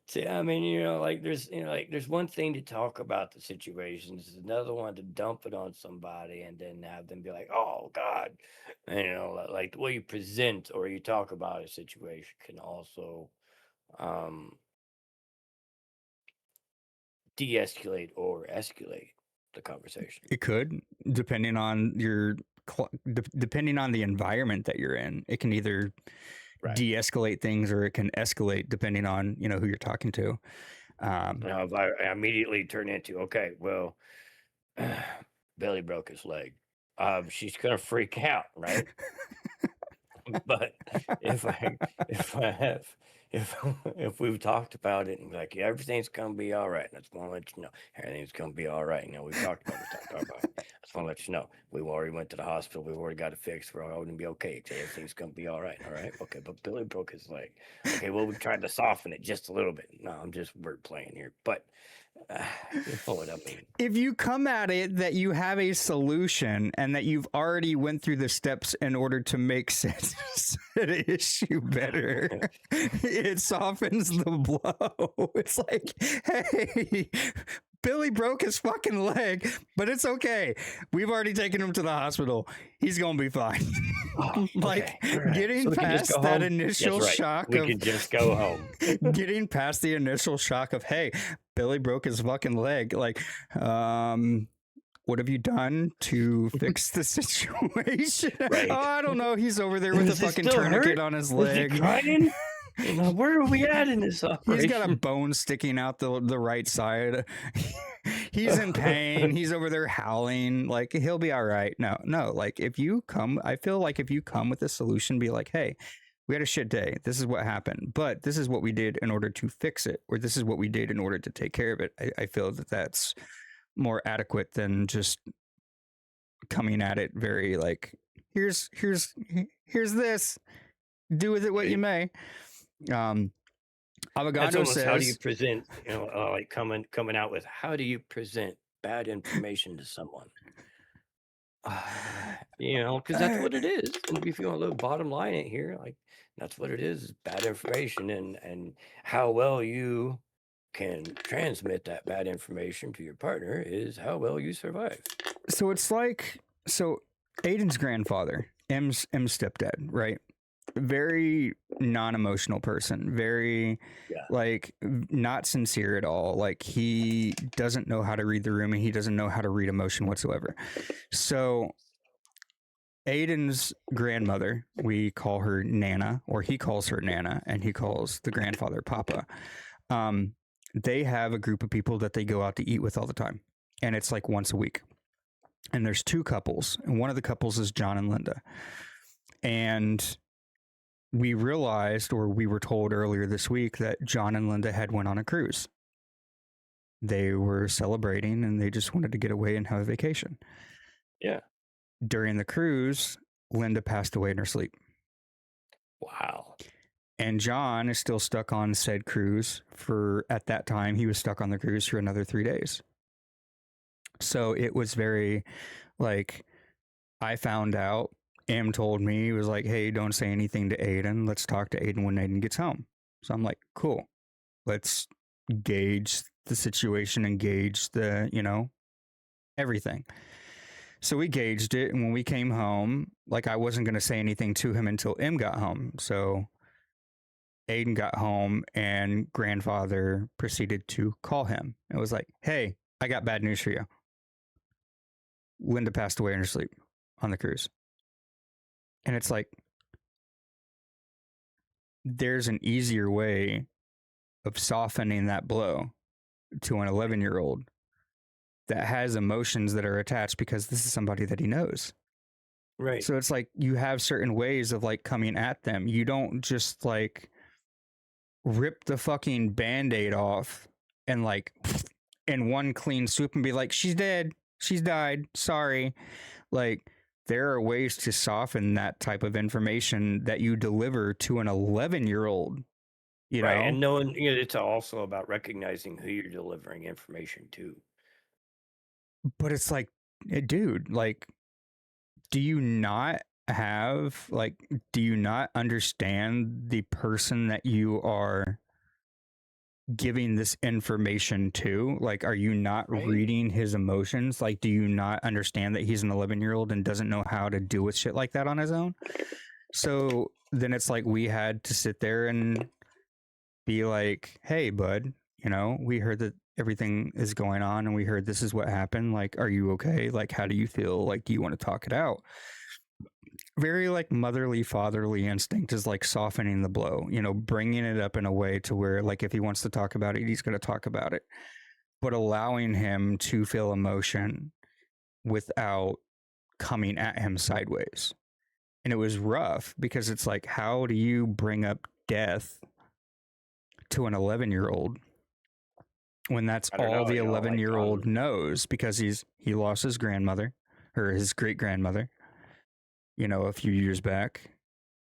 See, I mean, there's one thing to talk about the situations, there's another one to dump it on somebody and then have them be like, oh God, and, like the way you present or you talk about a situation can also de-escalate or escalate the conversation.
It could, depending on depending on the environment that you're in. It can either de-escalate things or it can escalate depending on who you're talking to.
If I immediately turn into, okay, well, Billy broke his leg, she's gonna freak out, right? But if if we've talked about it and like, yeah, everything's gonna be all right, I just want to let you know everything's gonna be all right. We've talked about it. I just want to let you know we already went to the hospital. We've already got it fixed. We're all gonna be okay. Everything's gonna be all right. All right. Okay. But Billy broke his leg. Okay. Well, we tried to soften it just a little bit. No, I'm just word playing here, but you know what I mean.
If you come at it that you have a solution and that you've already went through the steps in order to make sense an issue better, it softens the blow. It's like, hey, Billy broke his fucking leg, but it's okay. We've already taken him to the hospital. He's gonna be fine. Like, right. Getting past that initial shock
we can just go home.
Getting past the initial shock of, hey, Billy broke his fucking leg. Like, what have you done to fix the situation?
Right.
Oh, I don't know. He's over there with a
Is it
fucking
still
tourniquet
hurt?
on his
Is
leg.
he crying? Where are we at in this operation?
He's got a bone sticking out the right side. He's in pain. He's over there howling. Like, he'll be all right. No. Like, if you come, I feel like if you come with a solution, be like, hey, we had a shit day. This is what happened, but this is what we did in order to fix it, or this is what we did in order to take care of it. I feel that that's more adequate than just coming at it very like, here's this. Do with it what you may. Avogado
almost
says,
how do you present, like coming out with how do you present bad information to someone? Because that's what it is. And if you want a little bottom line in here, like that's what it is bad information, and how well you can transmit that bad information to your partner is how well you survive.
so it's like, so Aiden's grandfather, M's stepdad, right? Very non-emotional person, very
Yeah.
like not sincere at all. Like he doesn't know how to read the room and he doesn't know how to read emotion whatsoever. So Aiden's grandmother, we call her Nana, or he calls her Nana, and he calls the grandfather Papa. They have a group of people that they go out to eat with all the time, and it's like once a week. And there's two couples, and one of the couples is John and Linda. And we realized, or we were told earlier this week, that John and Linda had went on a cruise. They were celebrating, and they just wanted to get away and have a vacation.
Yeah.
During the cruise, Linda passed away in her sleep.
Wow.
And John is still stuck on said cruise for, at that time, he was stuck on the cruise for another 3 days. So it was very like, I found out, Em told me, he was like, hey, don't say anything to Aiden. Let's talk to Aiden when Aiden gets home. So I'm like, cool. Let's gauge the situation and gauge the, everything. So we gauged it. And when we came home, like I wasn't going to say anything to him until Em got home. So Aiden got home and grandfather proceeded to call him. It was like, hey, I got bad news for you. Linda passed away in her sleep on the cruise. And it's like, there's an easier way of softening that blow to an 11-year-old that has emotions that are attached because this is somebody that he knows.
Right.
So it's like you have certain ways of like coming at them. You don't just like rip the fucking Band-Aid off and like in one clean swoop and be like, she's dead. She's died. Sorry. Like, there are ways to soften that type of information that you deliver to an 11-year-old, you know?
And knowing, it's also about recognizing who you're delivering information to.
But it's like, dude, like, do you not understand the person that you are giving this information to? Like, are you not reading his emotions? Like, do you not understand that he's an 11-year-old and doesn't know how to deal with shit like that on his own? So then it's like we had to sit there and be like, hey, bud, we heard that everything is going on and we heard this is what happened. Like, are you okay? Like, how do you feel? Like, do you want to talk it out? Very like motherly, fatherly instinct is like softening the blow, bringing it up in a way to where like if he wants to talk about it, he's going to talk about it, but allowing him to feel emotion without coming at him sideways. And it was rough because it's like, how do you bring up death to an 11-year-old when that's all the 11-year-old knows? Because he lost his grandmother or his great grandmother, a few years back.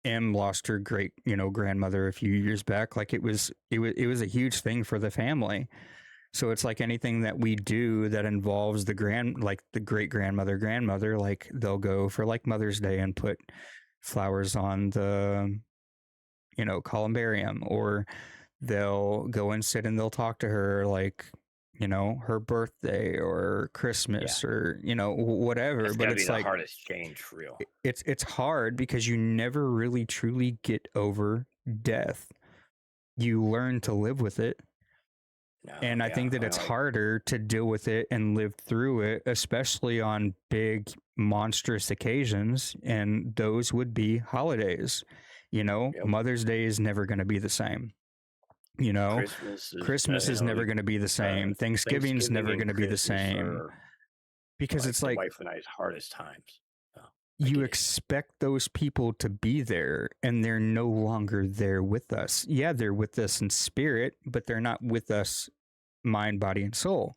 Em lost her great, grandmother a few years back. Like it was a huge thing for the family. So it's like anything that we do that involves the great grandmother, like they'll go for like Mother's Day and put flowers on the, columbarium, or they'll go and sit and they'll talk to her like, her birthday or Christmas or, whatever.
That's
but
it's
it's
the
like
hardest change for real.
It's hard because you never really truly get over death. You learn to live with it.
No,
And I think that it's harder to deal with it and live through it, especially on big, monstrous occasions. And those would be holidays. You know,
Yep.
Mother's Day is never going to be the same. You know, Christmas is never going to be the same. Thanksgiving's never
and
going to be the
Christmas
same.
are
Because it's
the
like
wife and I's hardest times. So,
you expect those people to be there and they're no longer there with us. Yeah, they're with us in spirit, but they're not with us mind, body, and soul.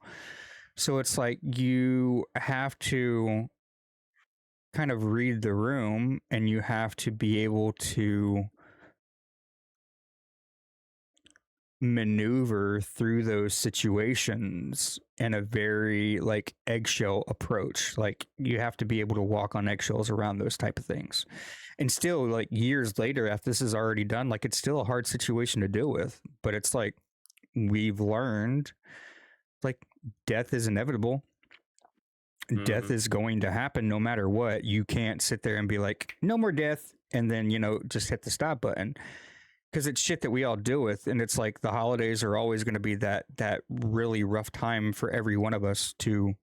So it's like you have to kind of read the room and you have to be able to maneuver through those situations in a very like eggshell approach. Like you have to be able to walk on eggshells around those type of things. And still, like years later, after this is already done, like it's still a hard situation to deal with. But it's like we've learned like death is inevitable. Death is going to happen no matter what. You can't sit there and be like, no more death, and then, you know, just hit the stop button. Because it's shit that we all deal with, and it's like the holidays are always going to be that really rough time for every one of us to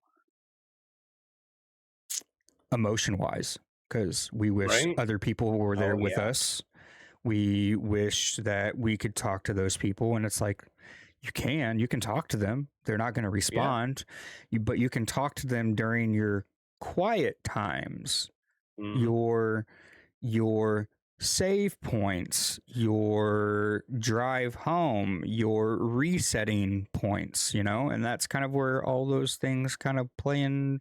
emotion wise, because we wish other people were there with us. We wish that we could talk to those people, and it's like you can talk to them. They're not going to respond, but you can talk to them during your quiet times, your save points, your drive home, your resetting points, you know, and that's kind of where all those things kind of play into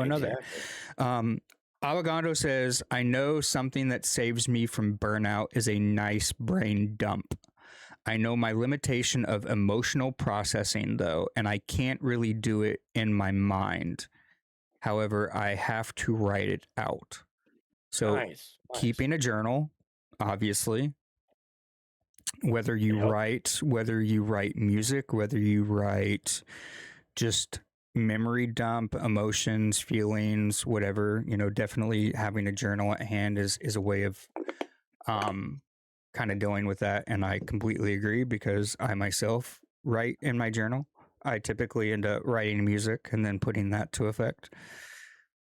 another. Avogando says, I know something that saves me from burnout is a nice brain dump. I know my limitation of emotional processing, though, and I can't really do it in my mind. However, I have to write it out. So keeping a journal, obviously, whether you write music, whether you write just memory dump, emotions, feelings, whatever, you know, definitely having a journal at hand is a way of kind of dealing with that. And I completely agree because I myself write in my journal. I typically end up writing music and then putting that to effect.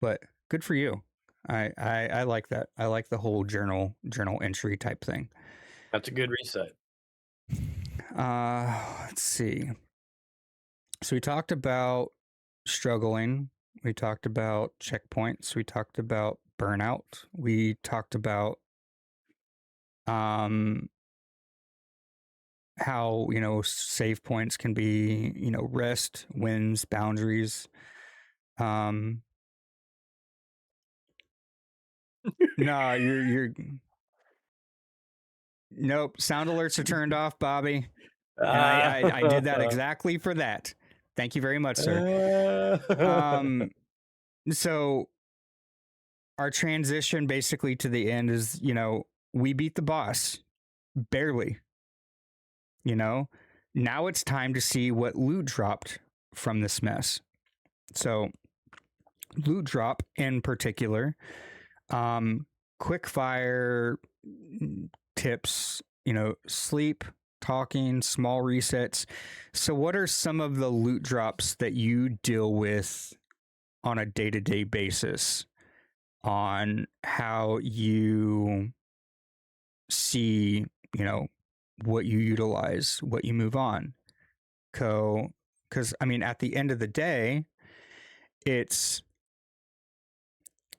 But good for you. I like that. I like the whole journal entry type thing.
That's a good reset.
Let's see. So we talked about struggling. We talked about checkpoints. We talked about burnout. We talked about how, you know, save points can be, you know, rest, wins, boundaries. No, you're nope. Sound alerts are turned off, Bobby. And I did that exactly for that. Thank you very much, sir. So our transition basically to the end is, you know, we beat the boss barely. You know, now it's time to see what loot dropped from this mess. So loot drop in particular, quick fire tips, you know, sleep, talking, small resets. So what are some of the loot drops that you deal with on a day-to-day basis on how you see, you know, what you utilize, what you move on? Because I mean, at the end of the day,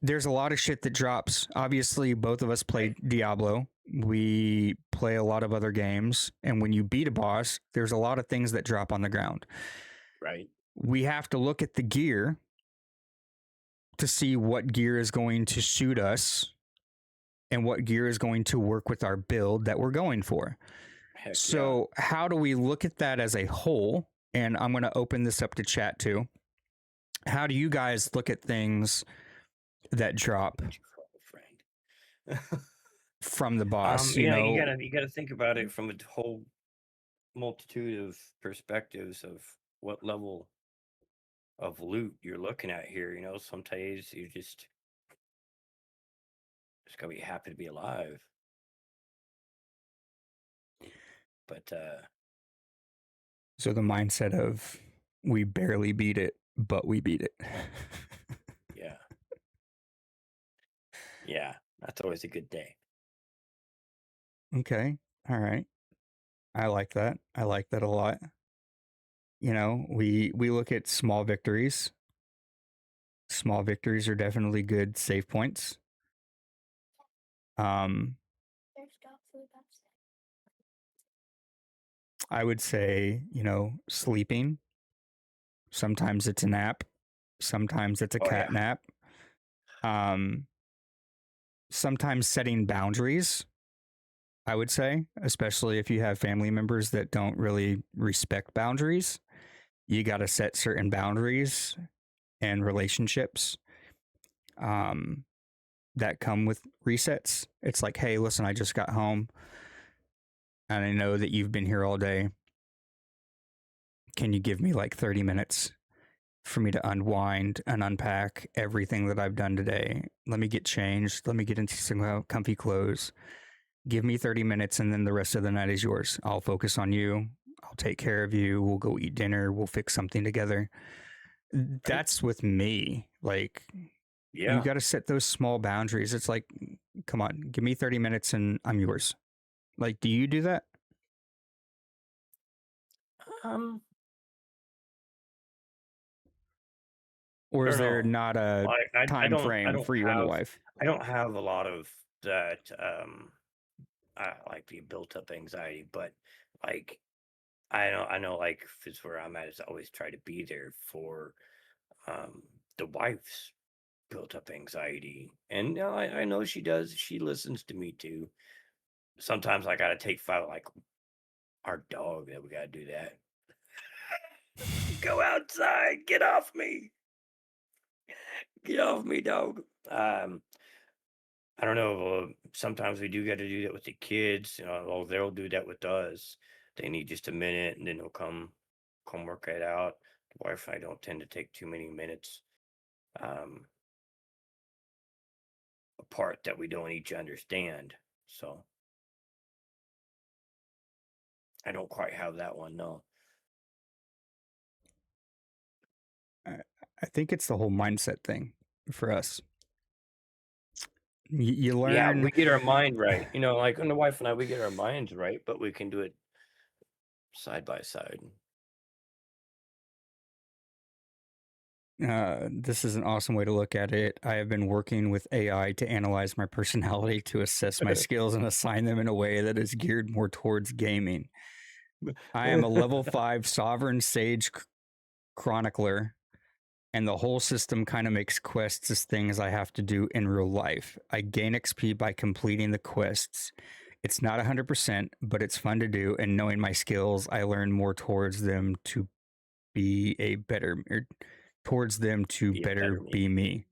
there's a lot of shit that drops. Obviously, both of us play Diablo. We play a lot of other games. And when you beat a boss, there's a lot of things that drop on the ground.
Right.
We have to look at the gear to see what gear is going to suit us and what gear is going to work with our build that we're going for. So how do we look at that as a whole? And I'm going to open this up to chat too. How do you guys look at things that drop from the boss?
You know, you gotta think about it from a whole multitude of perspectives of what level of loot you're looking at here. You know, sometimes you just gotta be happy to be alive. But
So the mindset of we barely beat it, but we beat it.
Yeah. Yeah. That's always a good day.
Okay. All right. I like that. I like that a lot. You know, we look at small victories. Small victories are definitely good save points. I would say, you know, sleeping. Sometimes it's a nap. Sometimes it's a
Oh yeah.
cat nap. Sometimes setting boundaries, I would say, especially if you have family members that don't really respect boundaries. You got to set certain boundaries and relationships that come with resets. It's like, hey, listen, I just got home and I know that you've been here all day. Can you give me like 30 minutes for me to unwind and unpack everything that I've done today? Let me get changed. Let me get into some comfy clothes. Give me 30 minutes and then the rest of the night is yours. I'll focus on you. I'll take care of you. We'll go eat dinner. We'll fix something together. That's with me. Like, you
Yeah.
got to set those small boundaries. It's like, come on, give me 30 minutes and I'm yours. Like, do you do that?
Um,
Or
I
is
don't
there
know.
not a time
I
frame
don't
for you and the
have
wife?
I don't have a lot of that like the built up anxiety, but like I know like if it's where I'm at is I always try to be there for um the wife's built up anxiety. And you know, I know she does. She listens to me too. Sometimes I gotta take fight like our dog that we gotta do that. Go outside, get off me. Get off me, dog. I don't know. Sometimes we do got to do that with the kids. You know, well, they'll do that with us. They need just a minute, and then they'll come work it out. The wife and I don't tend to take too many minutes um, apart that we don't each understand. So I don't quite have that one. No.
I think it's the whole mindset thing for us. You
Yeah,
learn.
we get our mind right. You know, like when the wife and I, we get our minds right, but we can do it side by side.
This is an awesome way to look at it. I have been working with AI to analyze my personality to assess my skills and assign them in a way that is geared more towards gaming. I am a level 5 sovereign sage chronicler, and the whole system kind of makes quests as things I have to do in real life. I gain XP by completing the quests. It's not 100%, but it's fun to do, and knowing my skills, I learn more towards them to be a better, or towards them to
Be a
better
better me.
be me.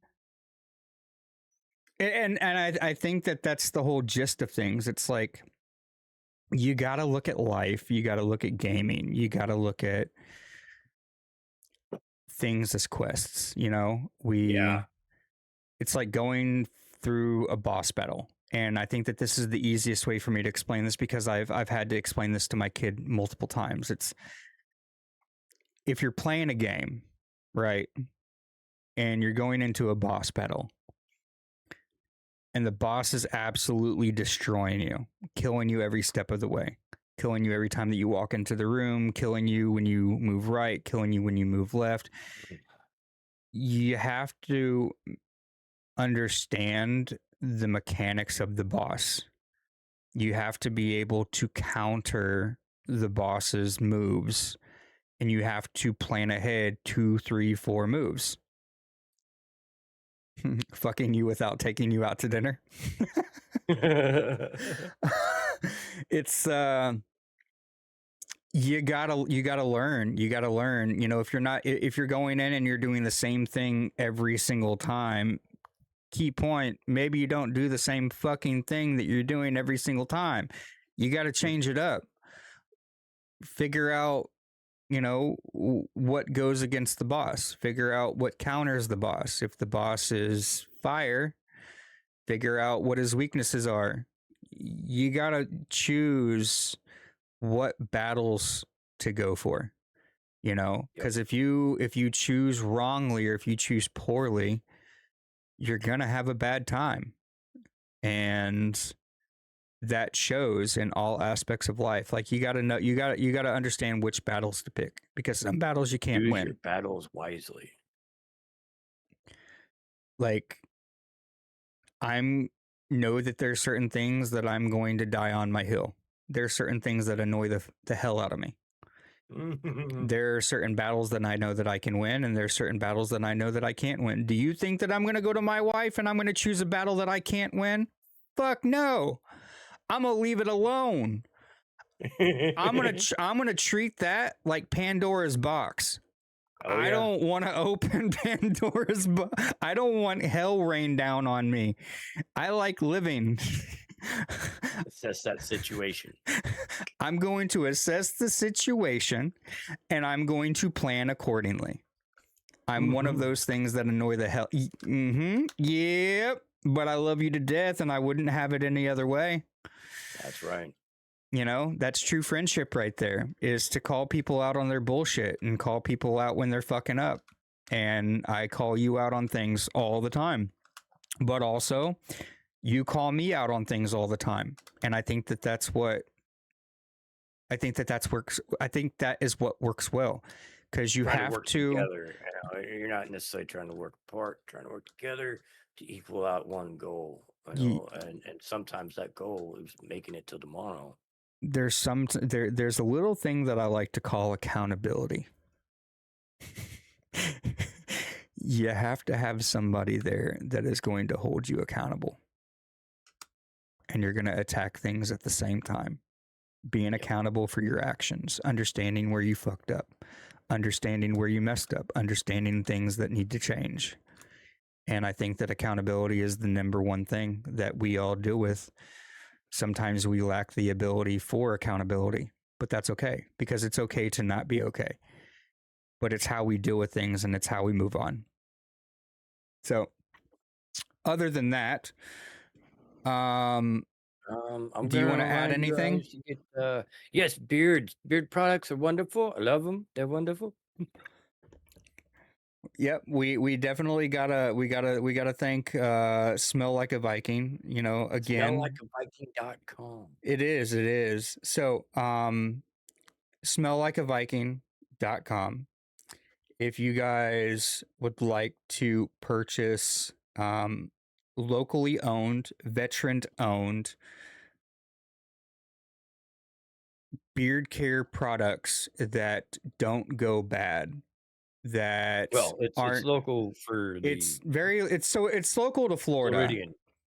And I think that that's the whole gist of things. It's like, you got to look at life, you got to look at gaming, you got to look at things as quests. You know,
Yeah.
it's like going through a boss battle. And I think that this is the easiest way for me to explain this, because I've had to explain this to my kid multiple times. It's, if you're playing a game, right, and you're going into a boss battle, and the boss is absolutely destroying you, killing you every step of the way, killing you every time that you walk into the room, killing you when you move right, killing you when you move left. You have to understand the mechanics of the boss. You have to be able to counter the boss's moves, and you have to plan ahead 2, 3, 4 moves. Fucking you without taking you out to dinner. It's you gotta learn. You gotta learn. You know, if you're going in and you're doing the same thing every single time, key point, maybe you don't do the same fucking thing that you're doing every single time. You got to change it up. Figure out, you know, what goes against the boss. Figure out what counters the boss. If the boss is fire, figure out what his weaknesses are. You got to choose what battles to go for, you know,
Yep.
because if you choose wrongly or if you choose poorly, you're gonna have a bad time, and that shows in all aspects of life. Like you gotta know, you gotta understand which battles to pick, because some battles you can't
Choose your
win.
battles wisely.
Like I'm know that there's certain things that I'm going to die on my hill. There's certain things that annoy the hell out of me. There are certain battles that I know that I can win, and there's certain battles that I know that I can't win. Do you think that I'm going to go to my wife and I'm going to choose a battle that I can't win? Fuck no. I'm going to leave it alone. I'm going to treat that like Pandora's box.
Oh,
I
yeah.
don't want to open Pandora's box. I don't want hell rain down on me. I like living.
Assess that situation.
I'm going to assess the situation and I'm going to plan accordingly. I'm one of those things that annoy the hell. Yep. But I love you to death and I wouldn't have it any other way.
That's right.
You know, that's true friendship right there, is to call people out on their bullshit and call people out when they're fucking up. And I call you out on things all the time. But also, you call me out on things all the time. And I think that that's what I think that that's works. I think that is what works well, because you
Try to
have
work
to.
together. You know, you're not necessarily trying to work apart, trying to work together to equal out one goal. You know, and sometimes that goal is making it till tomorrow.
There's there's a little thing that I like to call accountability. You have to have somebody there that is going to hold you accountable, and you're going to attack things at the same time. Being accountable for your actions, understanding where you fucked up, understanding where you messed up, understanding things that need to change. And I think that accountability is the number one thing that we all deal with. Sometimes we lack the ability for accountability, but that's okay, because it's okay to not be okay. But it's how we deal with things and it's how we move on. So, other than that,
I'm
do you want to
gonna
add
remind you
anything?
guys to get yes, beard products are wonderful. I love them. They're wonderful.
Yep, we definitely gotta thank Smell Like a Viking. You know, again,
Smelllikeaviking.com.
it is. So smelllikeaviking.com. If you guys would like to purchase locally owned, veteran owned beard care products that don't go bad, that
Well, it's
aren't
local for the
it's local to Florida.
Floridian.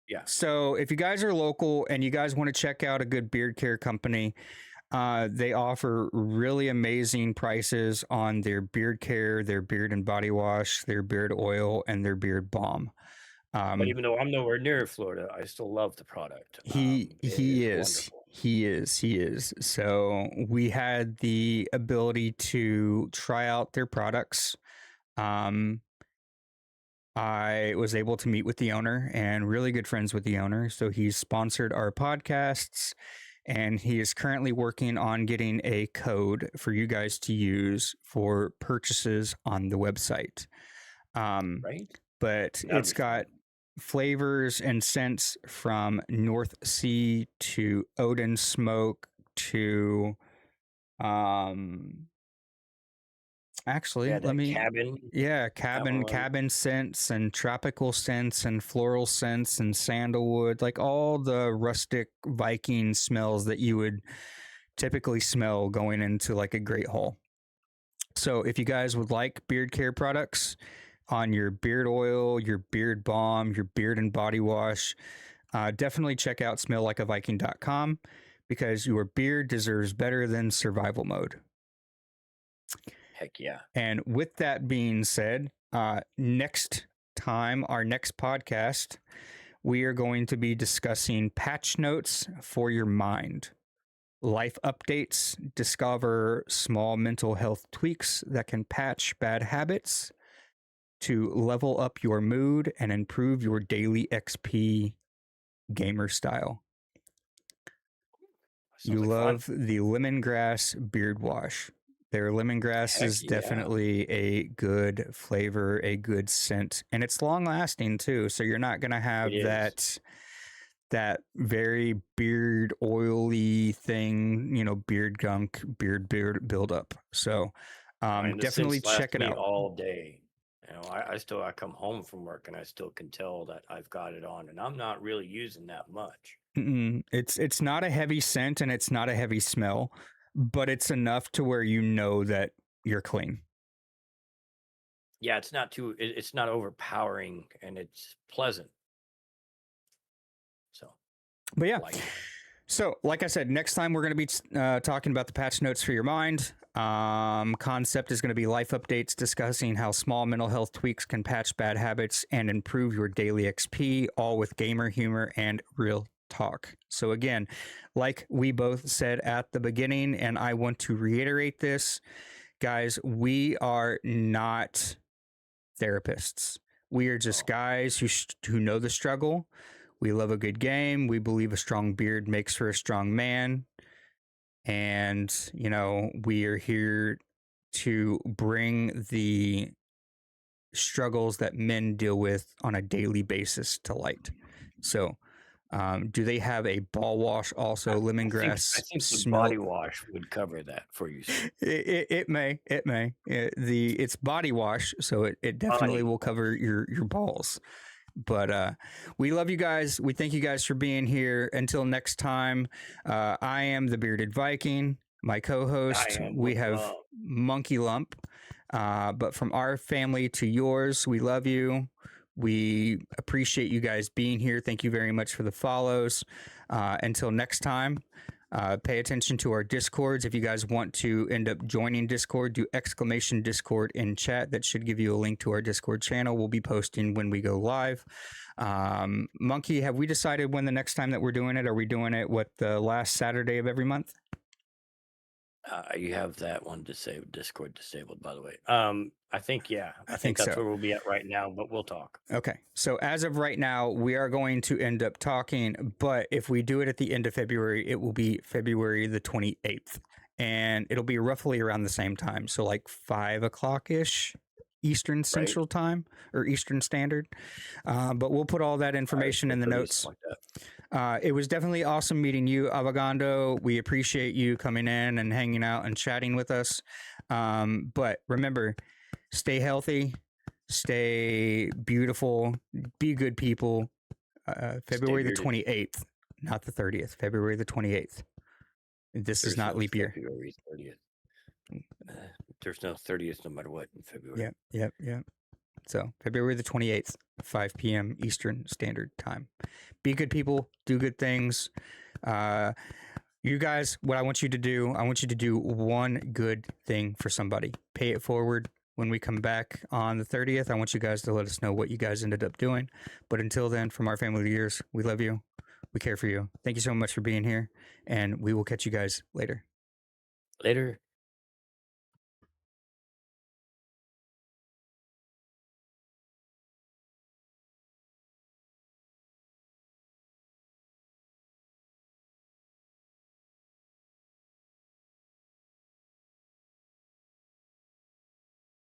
Yeah.
So if you guys are local and you guys want to check out a good beard care company, they offer really amazing prices on their beard care, their beard and body wash, their beard oil, and their beard balm.
But even though I'm nowhere near Florida, I still love the product.
He
It
is.
wonderful.
He is. So we had the ability to try out their products. I was able to meet with the owner and really good friends with the owner. So he's sponsored our podcasts, and he is currently working on getting a code for you guys to use for purchases on the website.
Right?
But
That'll
it's
be fun.
got flavors and scents from North Sea to Odin Smoke to actually
Yeah,
let
that
me
cabin.
yeah,
That one.
cabin scents and tropical scents and floral scents and sandalwood, like all the rustic Viking smells that you would typically smell going into like a great hall. So if you guys would like beard care products on your beard oil, your beard balm, your beard and body wash, definitely check out smelllikeaviking.com, because your beard deserves better than survival mode.
Heck yeah.
And with that being said, next time, our next podcast, we are going to be discussing patch notes for your mind, life updates, discover small mental health tweaks that can patch bad habits to level up your mood and improve your daily XP gamer style.
Sounds
You
like fun.
love the lemongrass beard wash. Their lemongrass
Heck
is
yeah.
definitely a good flavor, a good scent, and it's long lasting too. So you're not gonna have
It is.
that very beard oily thing, beard gunk, beard buildup. So
And the
definitely
scents last
check it
me
out.
all day. I come home from work and I still can tell that I've got it on, and I'm not really using that much.
It's not a heavy scent and it's not a heavy smell, but it's enough to where you know that you're clean.
Yeah, it's not overpowering, and it's pleasant. So,
But yeah.
like it.
So, like I said, next time we're going to be talking about the patch notes for your mind. Concept is going to be life updates discussing how small mental health tweaks can patch bad habits and improve your daily XP, all with gamer humor and real talk. So, again, like we both said at the beginning, and I want to reiterate this, guys, we are not therapists. We are just guys who know the struggle. We love a good game. We believe a strong beard makes for a strong man. And, we are here to bring the struggles that men deal with on a daily basis to light. So, do they have a ball wash also?
I
Lemongrass
think the
smell.
body wash would cover that for you, sir.
It may. It's body wash, so it definitely will cover your balls. But we love you guys. We thank you guys for being here. Until next time, I am the Bearded Viking. My co-host, we have Monkey Lump. But from our family to yours, we love you. We appreciate you guys being here. Thank you very much for the follows. Until next time, pay attention to our Discords. If you guys want to end up joining Discord, do exclamation Discord in chat. That should give you a link to our Discord channel. We'll be posting when we go live. Monkey, have we decided when the next time that we're doing it? Are we doing it, the last Saturday of every month?
You have that one Discord disabled, by the way. I think, yeah. I think that's
so.
where we'll be at right now, but we'll talk.
Okay. So as of right now, we are going to end up talking, but if we do it at the end of February, it will be February the 28th. And it'll be roughly around the same time. So like 5 o'clock-ish Eastern Central Time or Eastern Standard. But we'll put all that information in the notes.
Like that.
It was definitely awesome meeting you, Avogando. We appreciate you coming in and hanging out and chatting with us. But remember, stay healthy, stay beautiful, be good people. February the 28th, not the 30th. February the 28th. This is not leap year.
February 30th. There's no 30th no matter what in February.
Yep. So February the 28th, 5 p.m. Eastern Standard Time. Be good people, do good things. You guys, what I want you to do one good thing for somebody. Pay it forward. When we come back on the 30th, I want you guys to let us know what you guys ended up doing. But until then, from our family to yours, we love you. We care for you. Thank you so much for being here, and we will catch you guys later.
Later.